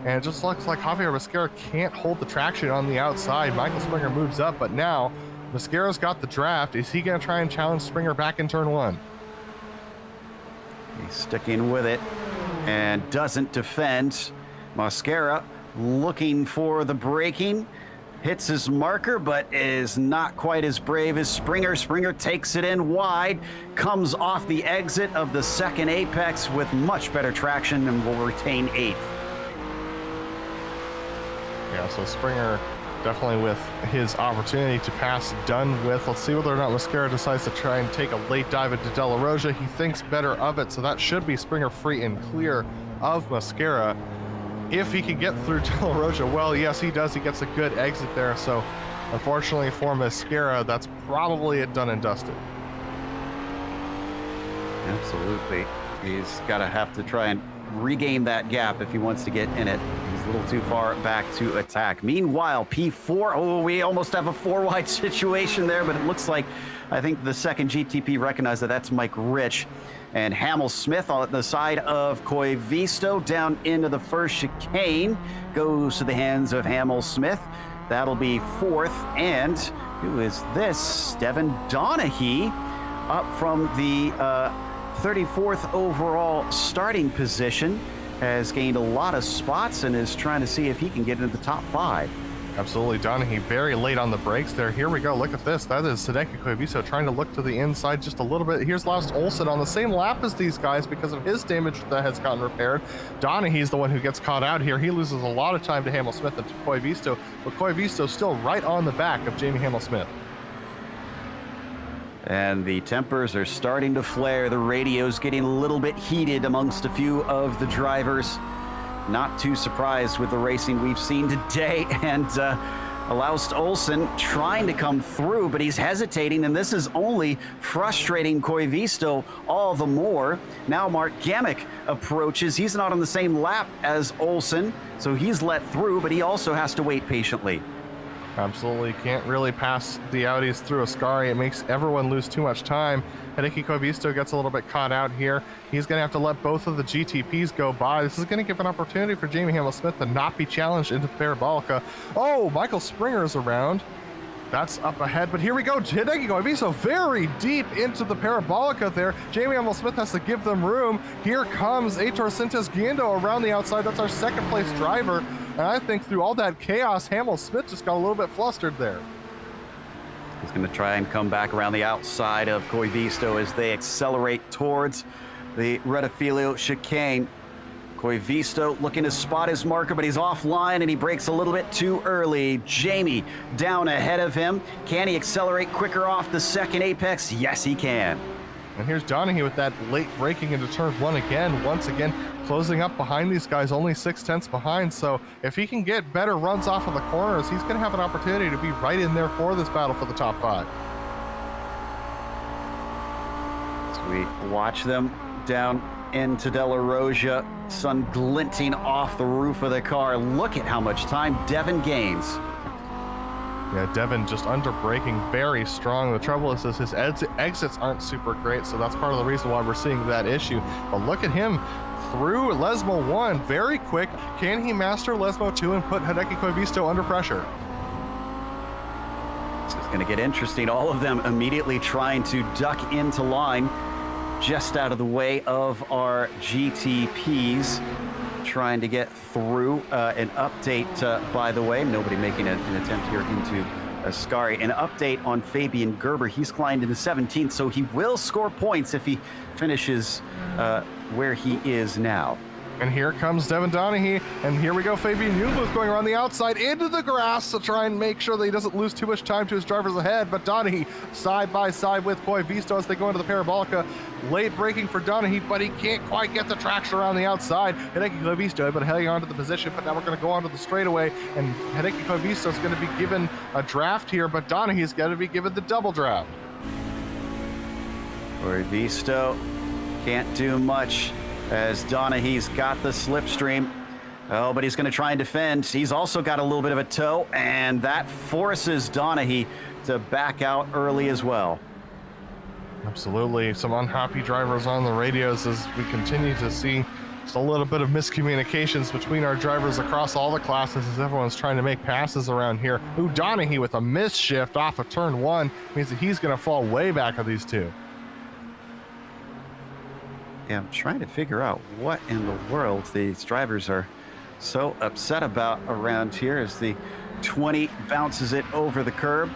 and it just looks like Javier Mosquera can't hold the traction on the outside. Michael Springer moves up, but now Mosquera's got the draft. Is he going to try and challenge Springer back in turn 1? He's sticking with it and doesn't defend. Mosquera looking for the braking. Hits his marker, but is not quite as brave as Springer. Springer takes it in wide, comes off the exit of the second apex with much better traction and will retain 8th. Yeah, so Springer definitely with his opportunity to pass done with. Let's see whether or not Mosquera decides to try and take a late dive into De La Roja. He thinks better of it, so that should be Springer free and clear of Mosquera. If he can get through De La Roja, well, yes, he does. He gets a good exit there, so unfortunately for Mosquera, that's probably it done and dusted. Absolutely. He's got to have to try and regain that gap if he wants to get in it. He's a little too far back to attack. Meanwhile, P4, oh, we almost have a 4-wide situation there, but it looks like, I think the second GTP recognized that that's Mike Rich. And Hamel Smith on the side of Koivisto down into the first chicane. Goes to the hands of Hamel Smith. That'll be 4th. And who is this? Devin Donaghy up from the 34th overall starting position. Has gained a lot of spots and is trying to see if he can get into the top 5. Absolutely, Donaghy very late on the brakes there. Here we go, look at this. That is Hideki Koivisto trying to look to the inside just a little bit. Here's Lars Olsen on the same lap as these guys because of his damage that has gotten repaired. Donaghy's the one who gets caught out here. He loses a lot of time to Hamel Smith and to Koivisto, but Koivisto's still right on the back of Jamie Hamel Smith. And the tempers are starting to flare. The radio's getting a little bit heated amongst a few of the drivers. Not too surprised with the racing we've seen today, and allows Olsen trying to come through, but he's hesitating, and this is only frustrating Koivisto all the more. Now Mark Gamek approaches. He's not on the same lap as Olsen, so he's let through, but he also has to wait patiently. Absolutely, can't really pass the Audis through Ascari. It makes everyone lose too much time. Hideki Koivisto gets a little bit caught out here. He's going to have to let both of the GTPs go by. This is going to give an opportunity for Jamie Hamel Smith to not be challenged into the Parabolica. Oh, Michael Springer is around. That's up ahead, but here we go. Hideki Koivisto very deep into the Parabolica there. Jamie Hamel Smith has to give them room. Here comes Heitor Sintes Guindo around the outside. That's our second place driver. And I think through all that chaos, Hamel Smith just got a little bit flustered there. He's going to try and come back around the outside of Koivisto as they accelerate towards the Rettifilo chicane. Koivisto looking to spot his marker, but he's offline and he brakes a little bit too early. Jamie down ahead of him. Can he accelerate quicker off the second apex? Yes, he can. And here's Donaghy with that late braking into turn 1 again. Once again, closing up behind these guys, only 6/10 behind. So if he can get better runs off of the corners, he's going to have an opportunity to be right in there for this battle for the top 5. So we watch them down into De La Roja, sun glinting off the roof of the car. Look at how much time Devin gains. Yeah, Devin just under braking very strong. The trouble is his exits aren't super great, so that's part of the reason why we're seeing that issue. But look at him through Lesmo 1, very quick. Can he master Lesmo 2 and put Hideki Koivisto under pressure? This is going to get interesting. All of them immediately trying to duck into line, just out of the way of our GTPs. Trying to get through. An update, by the way, nobody making an attempt here into Ascari. An update on Fabian Gerber. He's climbed into 17th, so he will score points if he finishes where he is now. And here comes Devin Donaghy, and here we go, Fabian Newbluth going around the outside into the grass to try and make sure that he doesn't lose too much time to his drivers ahead, but Donaghy side by side with Koivisto as they go into the Parabolica. Late braking for Donaghy, but he can't quite get the traction around the outside. Hideki Koivisto, but hanging on to the position, but now we're going to go onto the straightaway, and Hideki Koivisto is going to be given a draft here, but Donaghy's going to be given the double draft. Koivisto can't do much as Donaghy's got the slipstream. Oh, but he's going to try and defend. He's also got a little bit of a tow, and that forces Donaghy to back out early as well. Absolutely. Some unhappy drivers on the radios as we continue to see just a little bit of miscommunications between our drivers across all the classes as everyone's trying to make passes around here. Ooh, Donaghy with a miss shift off of turn 1 means that he's going to fall way back of these two. Yeah, I'm trying to figure out what in the world these drivers are so upset about around here as the 20 bounces it over the curb.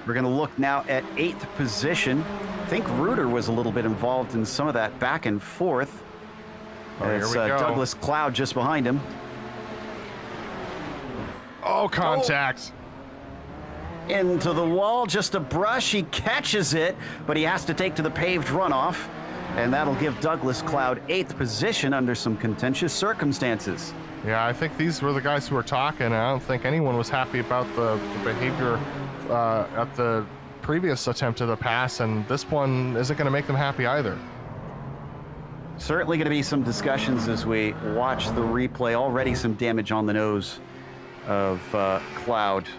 We're going to look now at 8th position. I think Reuter was a little bit involved in some of that back and forth. It's Douglas Cloud just behind him. Oh, contact. Oh. Into the wall, just a brush. He catches it, but he has to take to the paved runoff. And that'll give Douglas Cloud 8th position under some contentious circumstances. Yeah, I think these were the guys who were talking. I don't think anyone was happy about the behavior at the previous attempt at the pass, and this one isn't going to make them happy either. Certainly going to be some discussions as we watch the replay. Already some damage on the nose of Cloud,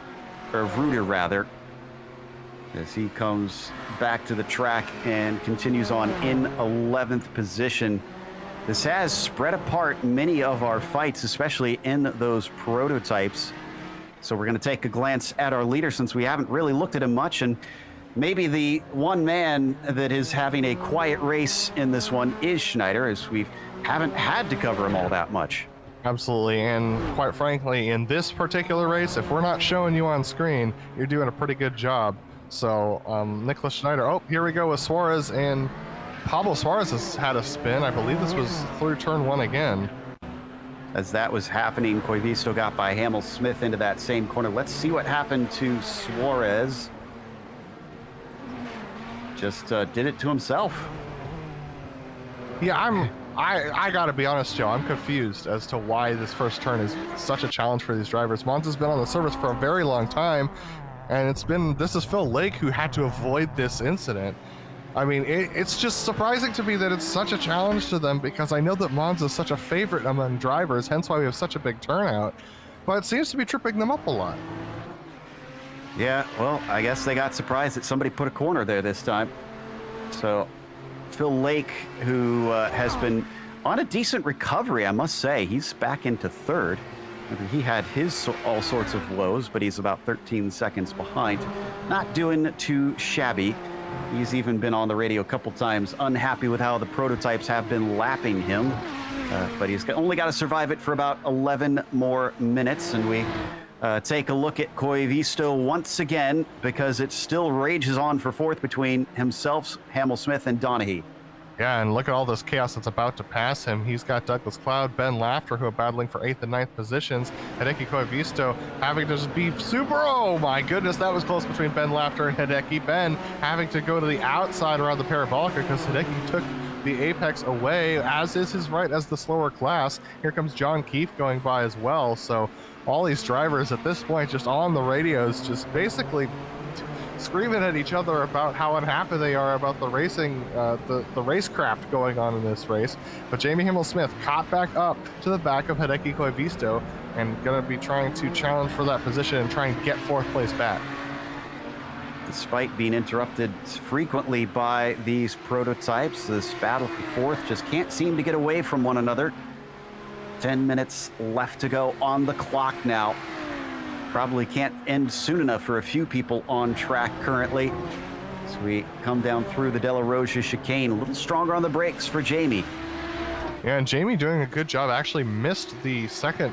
or Reuter rather, as he comes back to the track and continues on in 11th position. This has spread apart many of our fights, especially in those prototypes. So we're going to take a glance at our leader since we haven't really looked at him much, and maybe the one man that is having a quiet race in this one is Schneider, as we haven't had to cover him all that much. Absolutely, and quite frankly, in this particular race, if we're not showing you on screen, you're doing a pretty good job. So Nicholas Schneider, oh, here we go with Suarez, and Pablo Suarez has had a spin. I believe this was through turn 1 again. As that was happening, Koivisto got by Hamel Smith into that same corner. Let's see what happened to Suarez. Just did it to himself. Yeah, I gotta be honest, Joe, I'm confused as to why this first turn is such a challenge for these drivers. Monza's been on the service for a very long time, and this is Phil Lake who had to avoid this incident. I mean, it's just surprising to me that it's such a challenge to them, because I know that Monza is such a favorite among drivers, hence why we have such a big turnout, but it seems to be tripping them up a lot. Yeah, well, I guess they got surprised that somebody put a corner there this time. So Phil Lake, who has been on a decent recovery, I must say, he's back into 3rd. He had his all sorts of woes, but he's about 13 seconds behind. Not doing too shabby. He's even been on the radio a couple times, unhappy with how the prototypes have been lapping him. But he's only got to survive it for about 11 more minutes. And we take a look at Koivisto once again, because it still rages on for 4th between himself, Hamel Smith, and Donaghy. Yeah, and look at all this chaos that's about to pass him. He's got Douglas Cloud, Ben Lafter, who are battling for 8th and 9th positions. Hideki Koivisto having to just be super, oh my goodness, that was close between Ben Lafter and Hideki. Ben having to go to the outside around the Parabolica because Hideki took the apex away, as is his right as the slower class. Here comes John Keefe going by as well. So all these drivers at this point just on the radios, just basically screaming at each other about how unhappy they are about the racing, the racecraft going on in this race. But Jamie Himmel-Smith caught back up to the back of Hideki Koivisto and going to be trying to challenge for that position and try and get 4th place back. Despite being interrupted frequently by these prototypes, this battle for 4th just can't seem to get away from one another. 10 minutes left to go on the clock now. Probably can't end soon enough for a few people on track currently. As we come down through the De La Roja chicane, a little stronger on the brakes for Jamie. Yeah, and Jamie doing a good job. Actually missed the second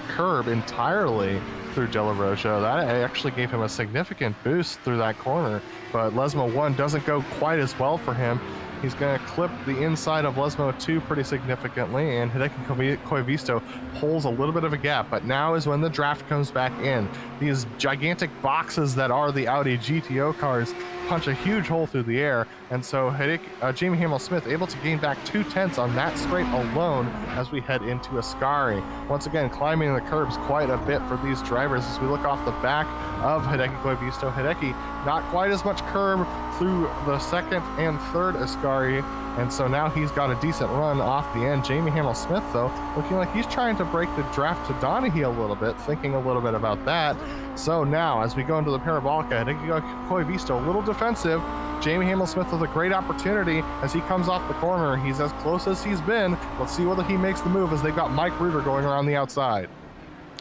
curb entirely through De La Roja. That actually gave him a significant boost through that corner. But Lesmo 1 doesn't go quite as well for him. He's going to clip the inside of Lesmo 2 pretty significantly, and Hideki Koivisto pulls a little bit of a gap, but now is when the draft comes back in. These gigantic boxes that are the Audi GTO cars punch a huge hole through the air, and so Jamie Hamill-Smith able to gain back 2/10 on that straight alone as we head into Ascari. Once again, climbing the curbs quite a bit for these drivers as we look off the back of Hideki Koivisto. Hideki not quite as much curb through the second and third Ascari, and so now he's got a decent run off the end. Jamie Hamill-Smith, though, looking like he's trying to break the draft to Donahue a little bit, thinking a little bit about that. So now, as we go into the Parabolica, Hideki Koivisto a little defensive. Jamie Hamill-Smith with a great opportunity as he comes off the corner. He's as close as he's been. Let's see whether he makes the move as they've got Mike Reuter going around the outside.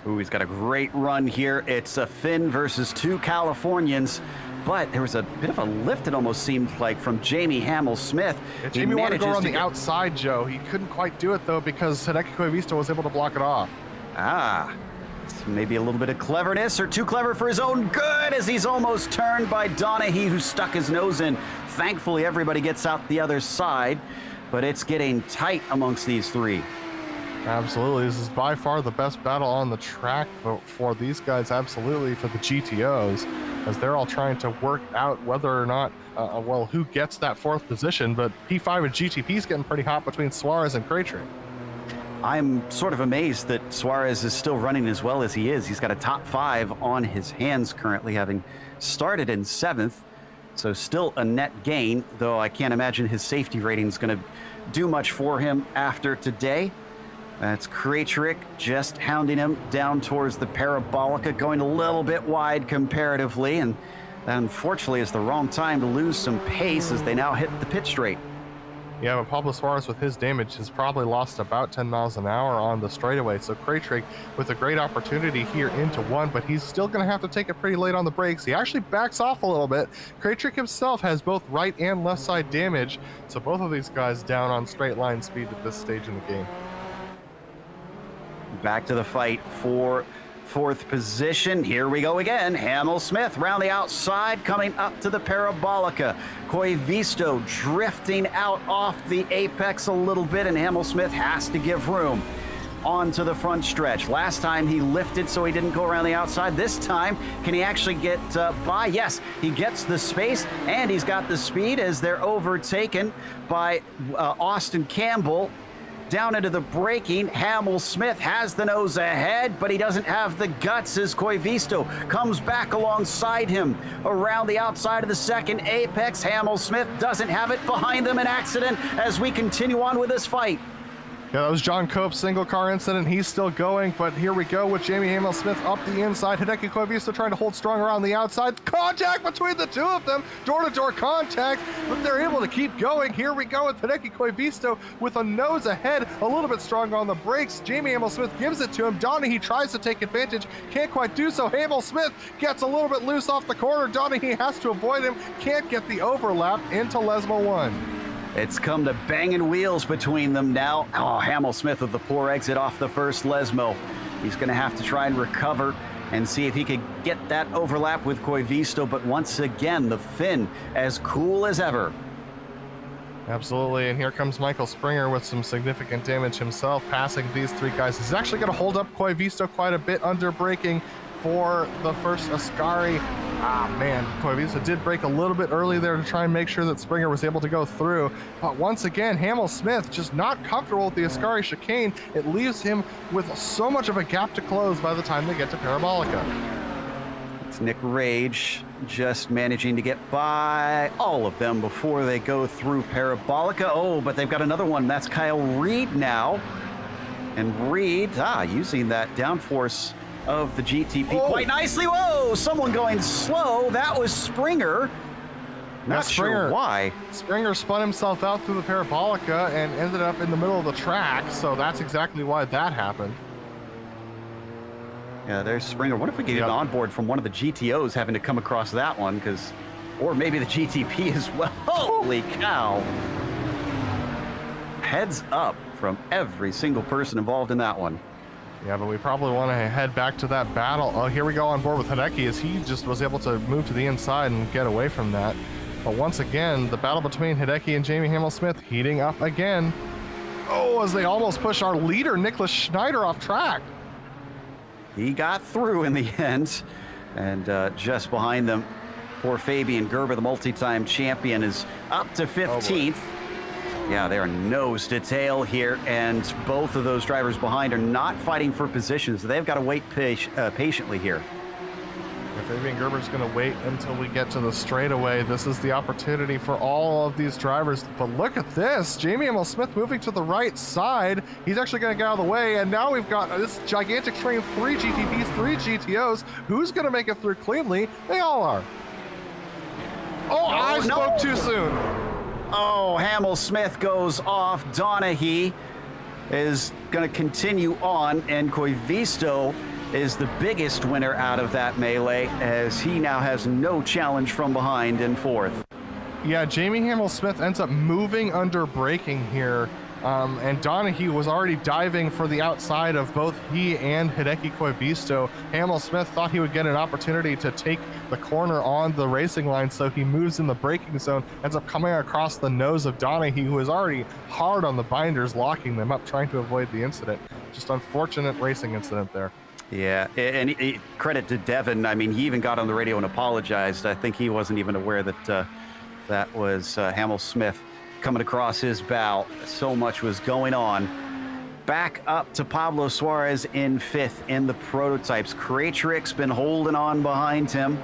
Ooh, he's got a great run here. It's a Finn versus two Californians, but there was a bit of a lift, it almost seemed like, from Jamie Hamill-Smith. Yeah, Jamie wanted to go around the outside, Joe. He couldn't quite do it, though, because Hideki Koivisto was able to block it off. Maybe a little bit of cleverness, or too clever for his own good, as he's almost turned by Donahue, who stuck his nose in. Thankfully, everybody gets out the other side, but it's getting tight amongst these three. Absolutely. This is by far the best battle on the track for these guys, absolutely, for the GTOs, as they're all trying to work out whether or not, well, who gets that fourth position, but P5 and GTP is getting pretty hot between Suarez and Krejcik. I'm sort of amazed that Suarez is still running as well as he is. He's got a top 5 on his hands currently, having started in 7th. So still a net gain, though I can't imagine his safety rating is going to do much for him after today. That's Krejcik just hounding him down towards the Parabolica, going a little bit wide comparatively, and unfortunately it's the wrong time to lose some pace as they now hit the pit straight. Yeah, but Pablo Suarez with his damage has probably lost about 10 miles an hour on the straightaway. So Krejcik with a great opportunity here into one, but he's still going to have to take it pretty late on the brakes. He actually backs off a little bit. Krejcik himself has both right and left side damage. So both of these guys down on straight line speed at this stage in the game. Back to the fight for 4th position. Here we go again. Hamill-Smith round the outside, coming up to the Parabolica. Koivisto drifting out off the apex a little bit, and Hamill-Smith has to give room onto the front stretch. Last time he lifted, so he didn't go around the outside. This time, can he actually get by? Yes, he gets the space, and he's got the speed as they're overtaken by Austin Campbell. Down into the braking, Hamill-Smith has the nose ahead, but he doesn't have the guts as Koivisto comes back alongside him. Around the outside of the second apex, Hamill-Smith doesn't have it. Behind them, an accident as we continue on with this fight. Yeah, that was John Cope's single car incident. He's still going, but here we go with Jamie Hamill-Smith up the inside. Hideki Koivisto trying to hold strong around the outside. Contact between the two of them. Door-to-door contact, but they're able to keep going. Here we go with Hideki Koivisto with a nose ahead, a little bit strong on the brakes. Jamie Hamill-Smith gives it to him. Donahue tries to take advantage, can't quite do so. Hamill-Smith gets a little bit loose off the corner. Donahue has to avoid him, can't get the overlap into Lesmo 1. It's come to banging wheels between them now. Oh, Hamill-Smith with the poor exit off the first Lesmo. He's going to have to try and recover and see if he could get that overlap with Koivisto, but once again, the Finn as cool as ever. Absolutely, and here comes Michael Springer with some significant damage himself, passing these three guys. He's actually going to hold up Koivisto quite a bit under braking for the first Ascari. Man, Koivisto did brake a little bit early there to try and make sure that Springer was able to go through. But once again, Hamill-Smith just not comfortable with the Ascari chicane. It leaves him with so much of a gap to close by the time they get to Parabolica. It's Nick Rage just managing to get by all of them before they go through Parabolica. Oh, but they've got another one. That's Kyle Reed now. And Reed, using that downforce of the GTP quite nicely. Whoa, someone going slow. That was Springer. Not sure why. Springer spun himself out through the Parabolica and ended up in the middle of the track, so that's exactly why that happened. Yeah, there's Springer. What if we get an onboard from one of the GTOs having to come across that one? Or maybe the GTP as well. Holy cow. Heads up from every single person involved in that one. Yeah, but we probably want to head back to that battle. Oh, here we go on board with Hideki as he just was able to move to the inside and get away from that. But once again, the battle between Hideki and Jamie Hamill-Smith heating up again. Oh, as they almost push our leader, Nicholas Schneider, off track. He got through in the end, and just behind them, poor Fabian Gerber, the multi-time champion, is up to 15th. Yeah, they are nose to tail here, and both of those drivers behind are not fighting for positions. They've got to wait patiently here. If Fabian Gerber's going to wait until we get to the straightaway, this is the opportunity for all of these drivers. But look at this. Jamie Hamill-Smith moving to the right side. He's actually going to get out of the way, and now we've got this gigantic train of 3 GTPs, 3 GTOs. Who's going to make it through cleanly? They all are. Oh, I spoke too soon. Oh, Hamill-Smith goes off. Donaghy is going to continue on, and Koivisto is the biggest winner out of that melee, as he now has no challenge from behind in 4th. Yeah, Jamie Hamill-Smith ends up moving under braking here, and Donaghy was already diving for the outside of both he and Hideki Koivisto. Hamill-Smith thought he would get an opportunity to take the corner on the racing line, so he moves in the braking zone, ends up coming across the nose of Donaghy, who is already hard on the binders, locking them up, trying to avoid the incident. Just unfortunate racing incident there. Yeah, and credit to Devin. I mean, he even got on the radio and apologized. I think he wasn't even aware that that was Hamill-Smith coming across his bow. So much was going on. Back up to Pablo Suarez in 5th in the prototypes. Kratrick's been holding on behind him.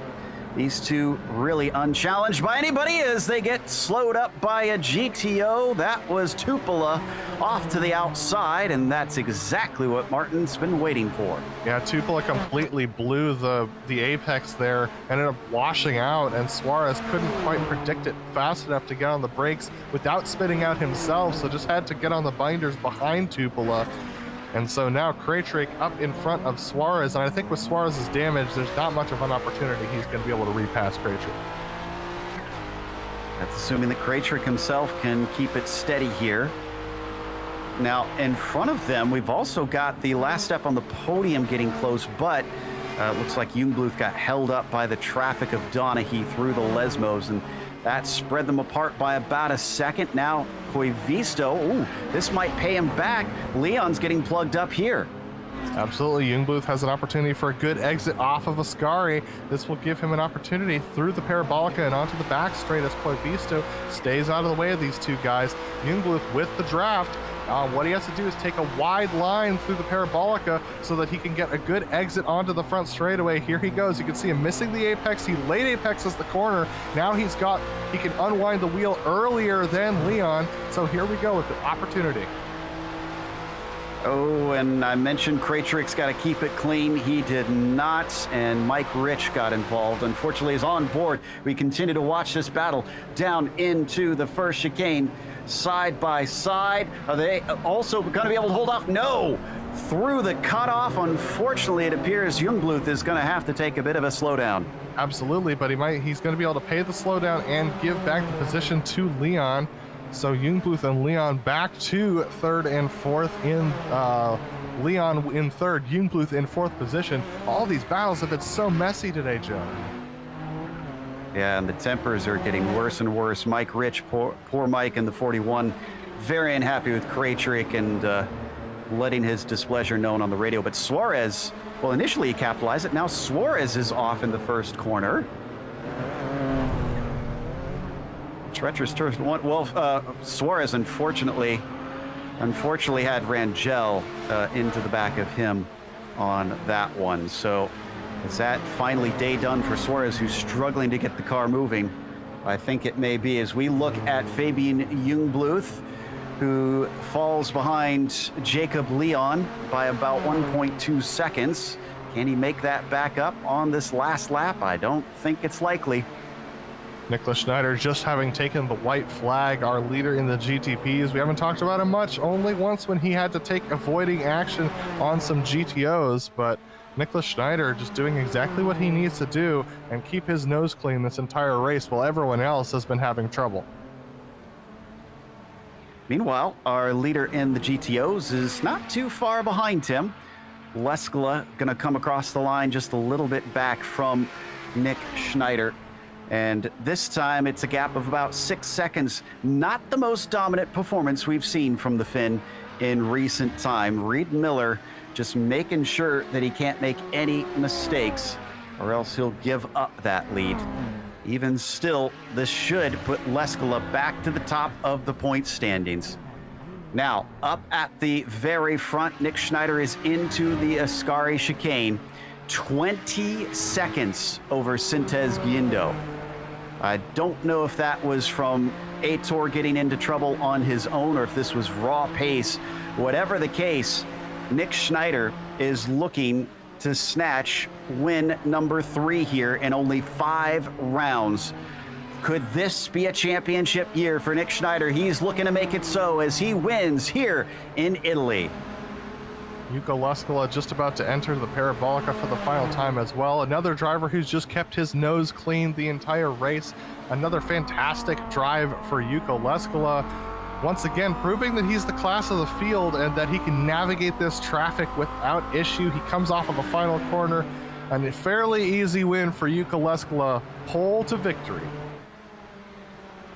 These two really unchallenged by anybody as they get slowed up by a GTO. That was Tupola off to the outside, and that's exactly what Martin's been waiting for. Yeah, Tupola completely blew the apex there, ended up washing out, and Suarez couldn't quite predict it fast enough to get on the brakes without spitting out himself, so just had to get on the binders behind Tupola. And so now Kratrick up in front of Suarez, and I think with Suarez's damage, there's not much of an opportunity he's going to be able to repass Kratrick. That's assuming that Kratrick himself can keep it steady here. Now, in front of them, we've also got the last step on the podium getting close, but looks like Jungbluth got held up by the traffic of Donaghy through the Lesmos, and that spread them apart by about a second. Now, Koivisto, ooh, this might pay him back. Leon's getting plugged up here. Absolutely, Jungbluth has an opportunity for a good exit off of Ascari. This will give him an opportunity through the Parabolica and onto the back straight as Koivisto stays out of the way of these two guys. Jungbluth with the draft. What he has to do is take a wide line through the Parabolica so that he can get a good exit onto the front straightaway. Here he goes. You can see him missing the apex. He late apexes the corner. Now he can unwind the wheel earlier than Leon. So here we go with the opportunity. Oh, and I mentioned Kratrick's got to keep it clean. He did not, and Mike Rich got involved. Unfortunately, he's on board. We continue to watch this battle down into the first chicane. Side by side. Are they also going to be able to hold off? No! Through the cutoff. Unfortunately, it appears Jungbluth is going to have to take a bit of a slowdown. Absolutely, but he's going to be able to pay the slowdown and give back the position to Leon. So Jungbluth and Leon back to 3rd and 4th in Leon in 3rd, Jungbluth in 4th position. All these battles have been so messy today, Joe. Yeah, and the tempers are getting worse and worse. Mike Rich, poor Mike in the 41, very unhappy with Kratrick and letting his displeasure known on the radio. But Suarez, well, initially he capitalized it. Now Suarez is off in the first corner. Treacherous turn one. Well, Suarez unfortunately had Rangel into the back of him on that one. So is that finally day done for Suarez, who's struggling to get the car moving? I think it may be, as we look at Fabian Jungbluth, who falls behind Jacob Leon by about 1.2 seconds. Can he make that back up on this last lap? I don't think it's likely. Nicholas Schneider just having taken the white flag, our leader in the GTPs. We haven't talked about him much, only once when he had to take avoiding action on some GTOs, but Nicholas Schneider just doing exactly what he needs to do and keep his nose clean this entire race while everyone else has been having trouble. Meanwhile, our leader in the GTOs is not too far behind him. Leskala going to come across the line just a little bit back from Nick Schneider. And this time it's a gap of about 6 seconds. Not the most dominant performance we've seen from the Finn in recent time. Reed Miller just making sure that he can't make any mistakes or else he'll give up that lead. Even still, this should put Leskala back to the top of the point standings. Now, up at the very front, Nick Schneider is into the Ascari chicane. 20 seconds over Sintez Guindo. I don't know if that was from Aitor getting into trouble on his own or if this was raw pace. Whatever the case, Nick Schneider is looking to snatch win number 3 here in only 5 rounds. Could this be a championship year for Nick Schneider? He's looking to make it so as he wins here in Italy. Yuko Leskala just about to enter the Parabolica for the final time as well. Another driver who's just kept his nose clean the entire race. Another fantastic drive for Yuko Leskala. Once again, proving that he's the class of the field and that he can navigate this traffic without issue. He comes off of the final corner, and a fairly easy win for Yuko Leskala, pole to victory.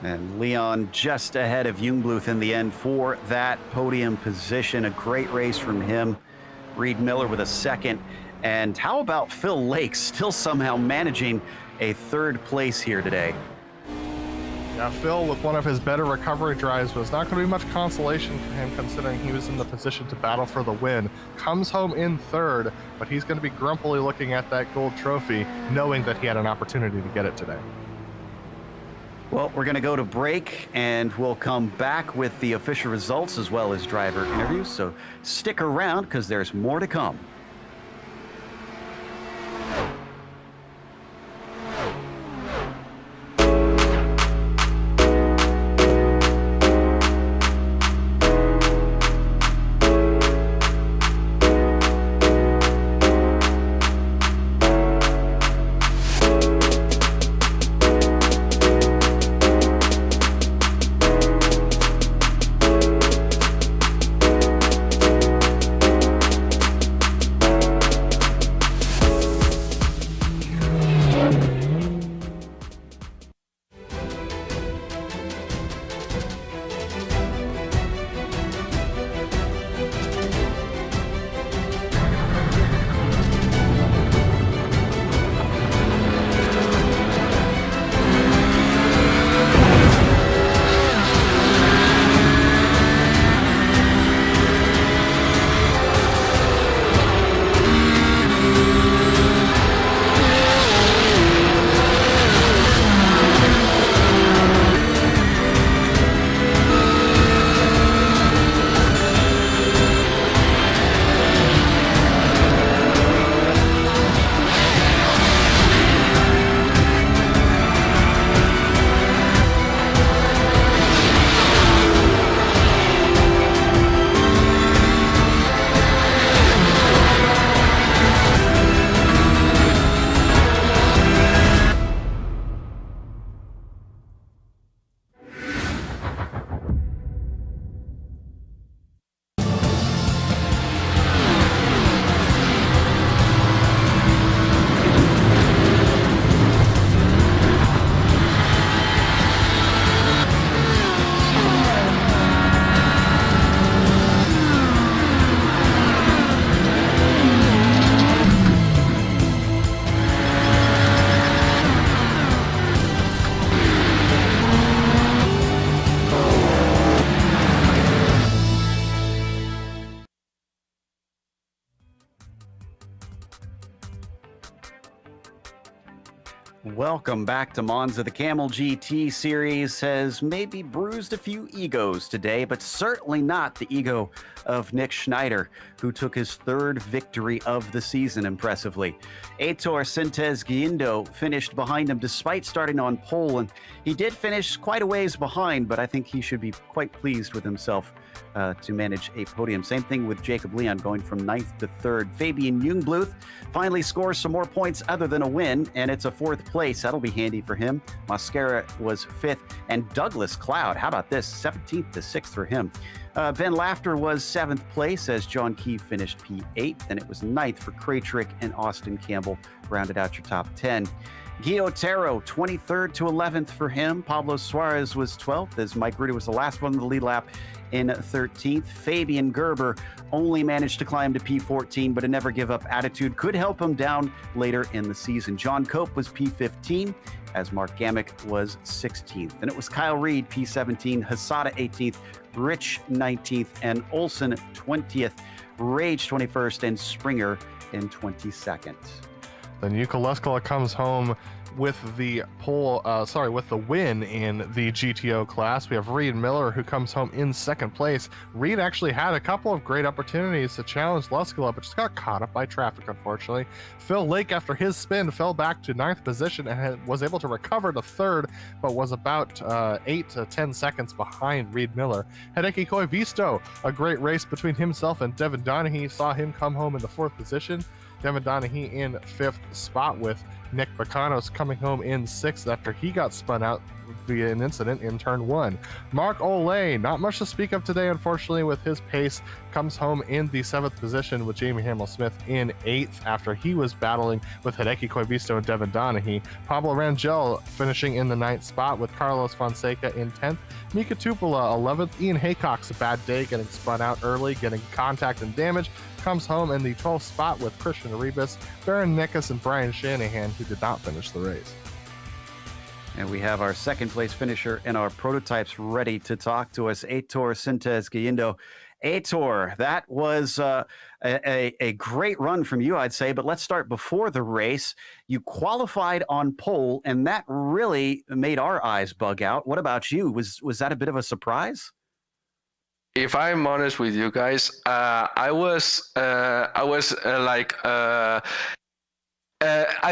And Leon just ahead of Jungbluth in the end for that podium position. A great race from him. Reed Miller with a second. And how about Phil Lake still somehow managing a 3rd place here today? Yeah, Phil, with one of his better recovery drives, was not going to be much consolation for him considering he was in the position to battle for the win. Comes home in 3rd, but he's going to be grumpily looking at that gold trophy, knowing that he had an opportunity to get it today. Well, we're going to go to break, and we'll come back with the official results as well as driver interviews. So stick around because there's more to come. Welcome back to Monza. The Kamel GT series has maybe bruised a few egos today, but certainly not the ego of Nick Schneider, who took his 3rd victory of the season impressively. Aitor Sintez Guindo finished behind him despite starting on pole, and he did finish quite a ways behind, but I think he should be quite pleased with himself to manage a podium. Same thing with Jacob Leon going from 9th to 3rd. Fabian Jungbluth finally scores some more points other than a win, and it's a 4th place. That'll be handy for him. Mascara was 5th, and Douglas Cloud, how about this? 17th to 6th for him. Ben Laughter was 7th place as John Key finished P8th, and it was 9th for Kraytrick and Austin Campbell rounded out your top 10. Guillotero, 23rd to 11th for him. Pablo Suarez was 12th, as Mike Rudy was the last one in the lead lap in 13th. Fabian Gerber only managed to climb to P14, but a never give up attitude could help him down later in the season. John Cope was P15, as Mark Gamick was 16th. Then it was Kyle Reed, P17, Hasada 18th, Rich 19th, and Olsen 20th, Rage 21st, and Springer in 22nd. Then Yuka Leskala comes home with the with the win in the GTO class. We have Reed Miller, who comes home in second place. Reed actually had a couple of great opportunities to challenge Leskala, but just got caught up by traffic, unfortunately. Phil Lake, after his spin, fell back to 9th position and was able to recover to 3rd, but was about 8 to 10 seconds behind Reed Miller. Hideki Koivisto, a great race between himself and Devin Donaghy, saw him come home in the 4th position. Devin Donaghy in 5th spot, with Nick Bacanos coming home in 6th after he got spun out via an incident in turn 1. Mark Olay, not much to speak of today, unfortunately, with his pace, comes home in the 7th position, with Jamie Hamill-Smith in 8th after he was battling with Hideki Koivisto and Devin Donaghy. Pablo Rangel finishing in the 9th spot, with Carlos Fonseca in 10th. Mika Tupola 11th. Ian Haycock's a bad day, getting spun out early, getting contact and damage, comes home in the 12th spot with Christian Arribas, Baron Nickus, and Brian Shanahan, who did not finish the race. And we have our second place finisher and our prototypes ready to talk to us, Aitor Sintes Galindo. Aitor, that was a great run from you, I'd say, but let's start before the race. You qualified on pole, and that really made our eyes bug out. What about you? Was that a bit of a surprise? If I'm honest with you guys, I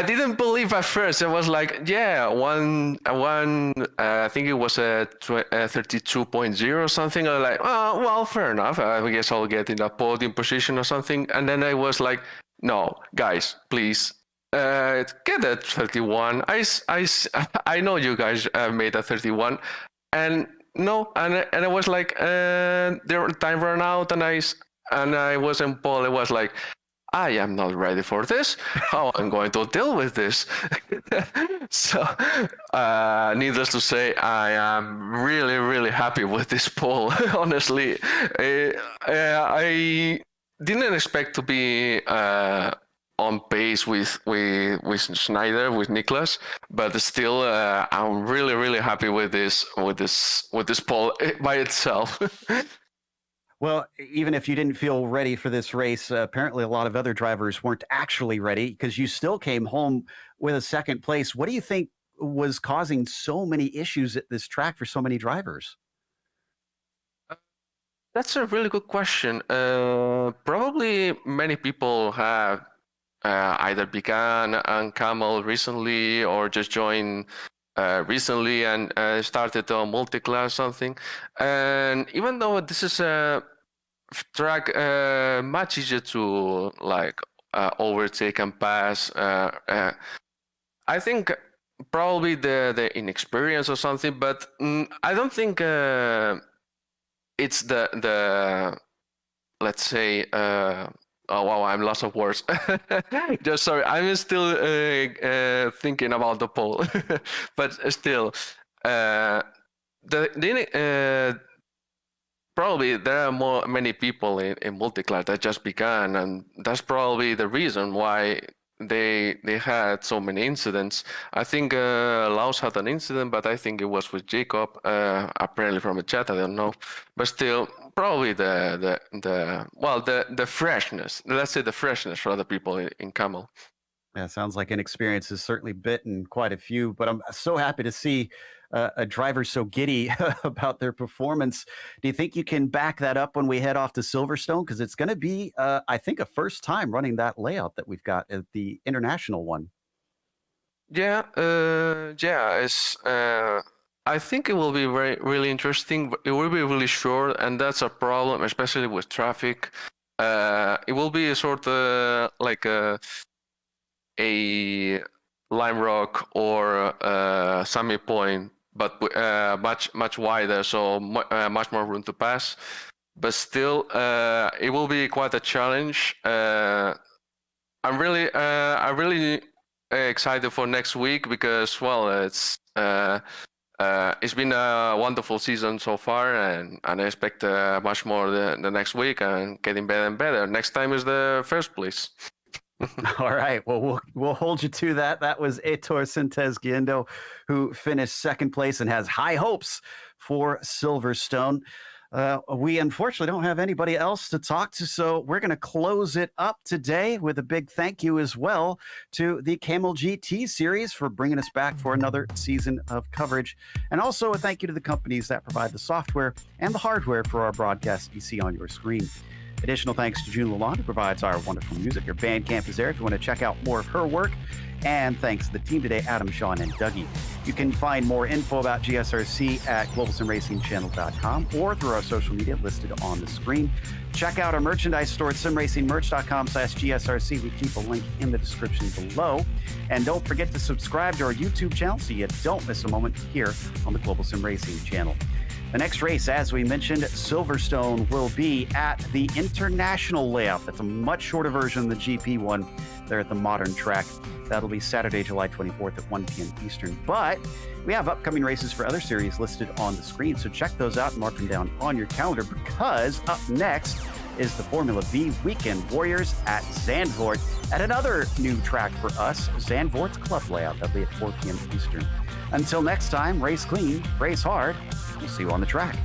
didn't believe at first. I was like, yeah, I think it was a 32.0 or something. I was like, oh, well, fair enough. I guess I'll get in a podium position or something. And then I was like, no, guys, please, get a 31. I know you guys made a 31. And no, and I was like, the time ran out, and I was in pole. I was like, I am not ready for this. How I'm going to deal with this? So, needless to say, I am really, really happy with this pole. Honestly, I didn't expect to be on pace with Schneider, with Niklas, but still, I'm really, really happy with this pole by itself. Well, even if you didn't feel ready for this race, apparently a lot of other drivers weren't actually ready, because you still came home with a second place. What do you think was causing so many issues at this track for so many drivers? That's a really good question. Probably many people have either began on Kamel recently or just joined recently and started on multi-class something. And even though this is a track much easier to overtake and pass, I think probably the inexperience or something, but I don't think it's the let's say oh wow, I'm lost of words. Just sorry, I'm still thinking about the pole, but still, probably there are many people in multi-class that just began, and that's probably the reason why they had so many incidents. I think Laos had an incident, but I think it was with Jacob, apparently from a chat. I don't know, but still, probably the freshness. Let's say the freshness for other people in Kamel. Yeah, sounds like inexperience has certainly bitten quite a few, but I'm so happy to see a driver so giddy about their performance. Do you think you can back that up when we head off to Silverstone? Because it's going to be, I think, a first time running that layout that we've got at the international one. Yeah, it's. I think it will be really interesting. It will be really short, and that's a problem, especially with traffic. It will be a sort of like a Lime Rock or Summit Point, but much wider, so much more room to pass. But still, it will be quite a challenge. I really excited for next week because, well, it's been a wonderful season so far, and I expect much more the next week and getting better and better. Next time is the first place. All right. Well, we'll hold you to that. That was Heitor Sintes Guindo, who finished second place and has high hopes for Silverstone. We unfortunately don't have anybody else to talk to, so we're going to close it up today with a big thank you as well to the Kamel GT series for bringing us back for another season of coverage. And also a thank you to the companies that provide the software and the hardware for our broadcasts you see on your screen. Additional thanks to June Lalonde, who provides our wonderful music. Her Bandcamp is there if you want to check out more of her work. And thanks to the team today, Adam, Sean, and Dougie. You can find more info about GSRC at globalsimracingchannel.com or through our social media listed on the screen. Check out our merchandise store at simracingmerch.com/GSRC. We keep a link in the description below. And don't forget to subscribe to our YouTube channel so you don't miss a moment here on the Global Sim Racing channel. The next race, as we mentioned, Silverstone, will be at the International layout. That's a much shorter version of the GP one there at the modern track. That'll be Saturday, July 24th at 1 p.m. Eastern. But we have upcoming races for other series listed on the screen, so check those out and mark them down on your calendar, because up next is the Formula V Weekend Warriors at Zandvoort at another new track for us, Zandvoort's club layout. That'll be at 4 p.m. Eastern. Until next time, race clean, race hard. We'll see you on the track.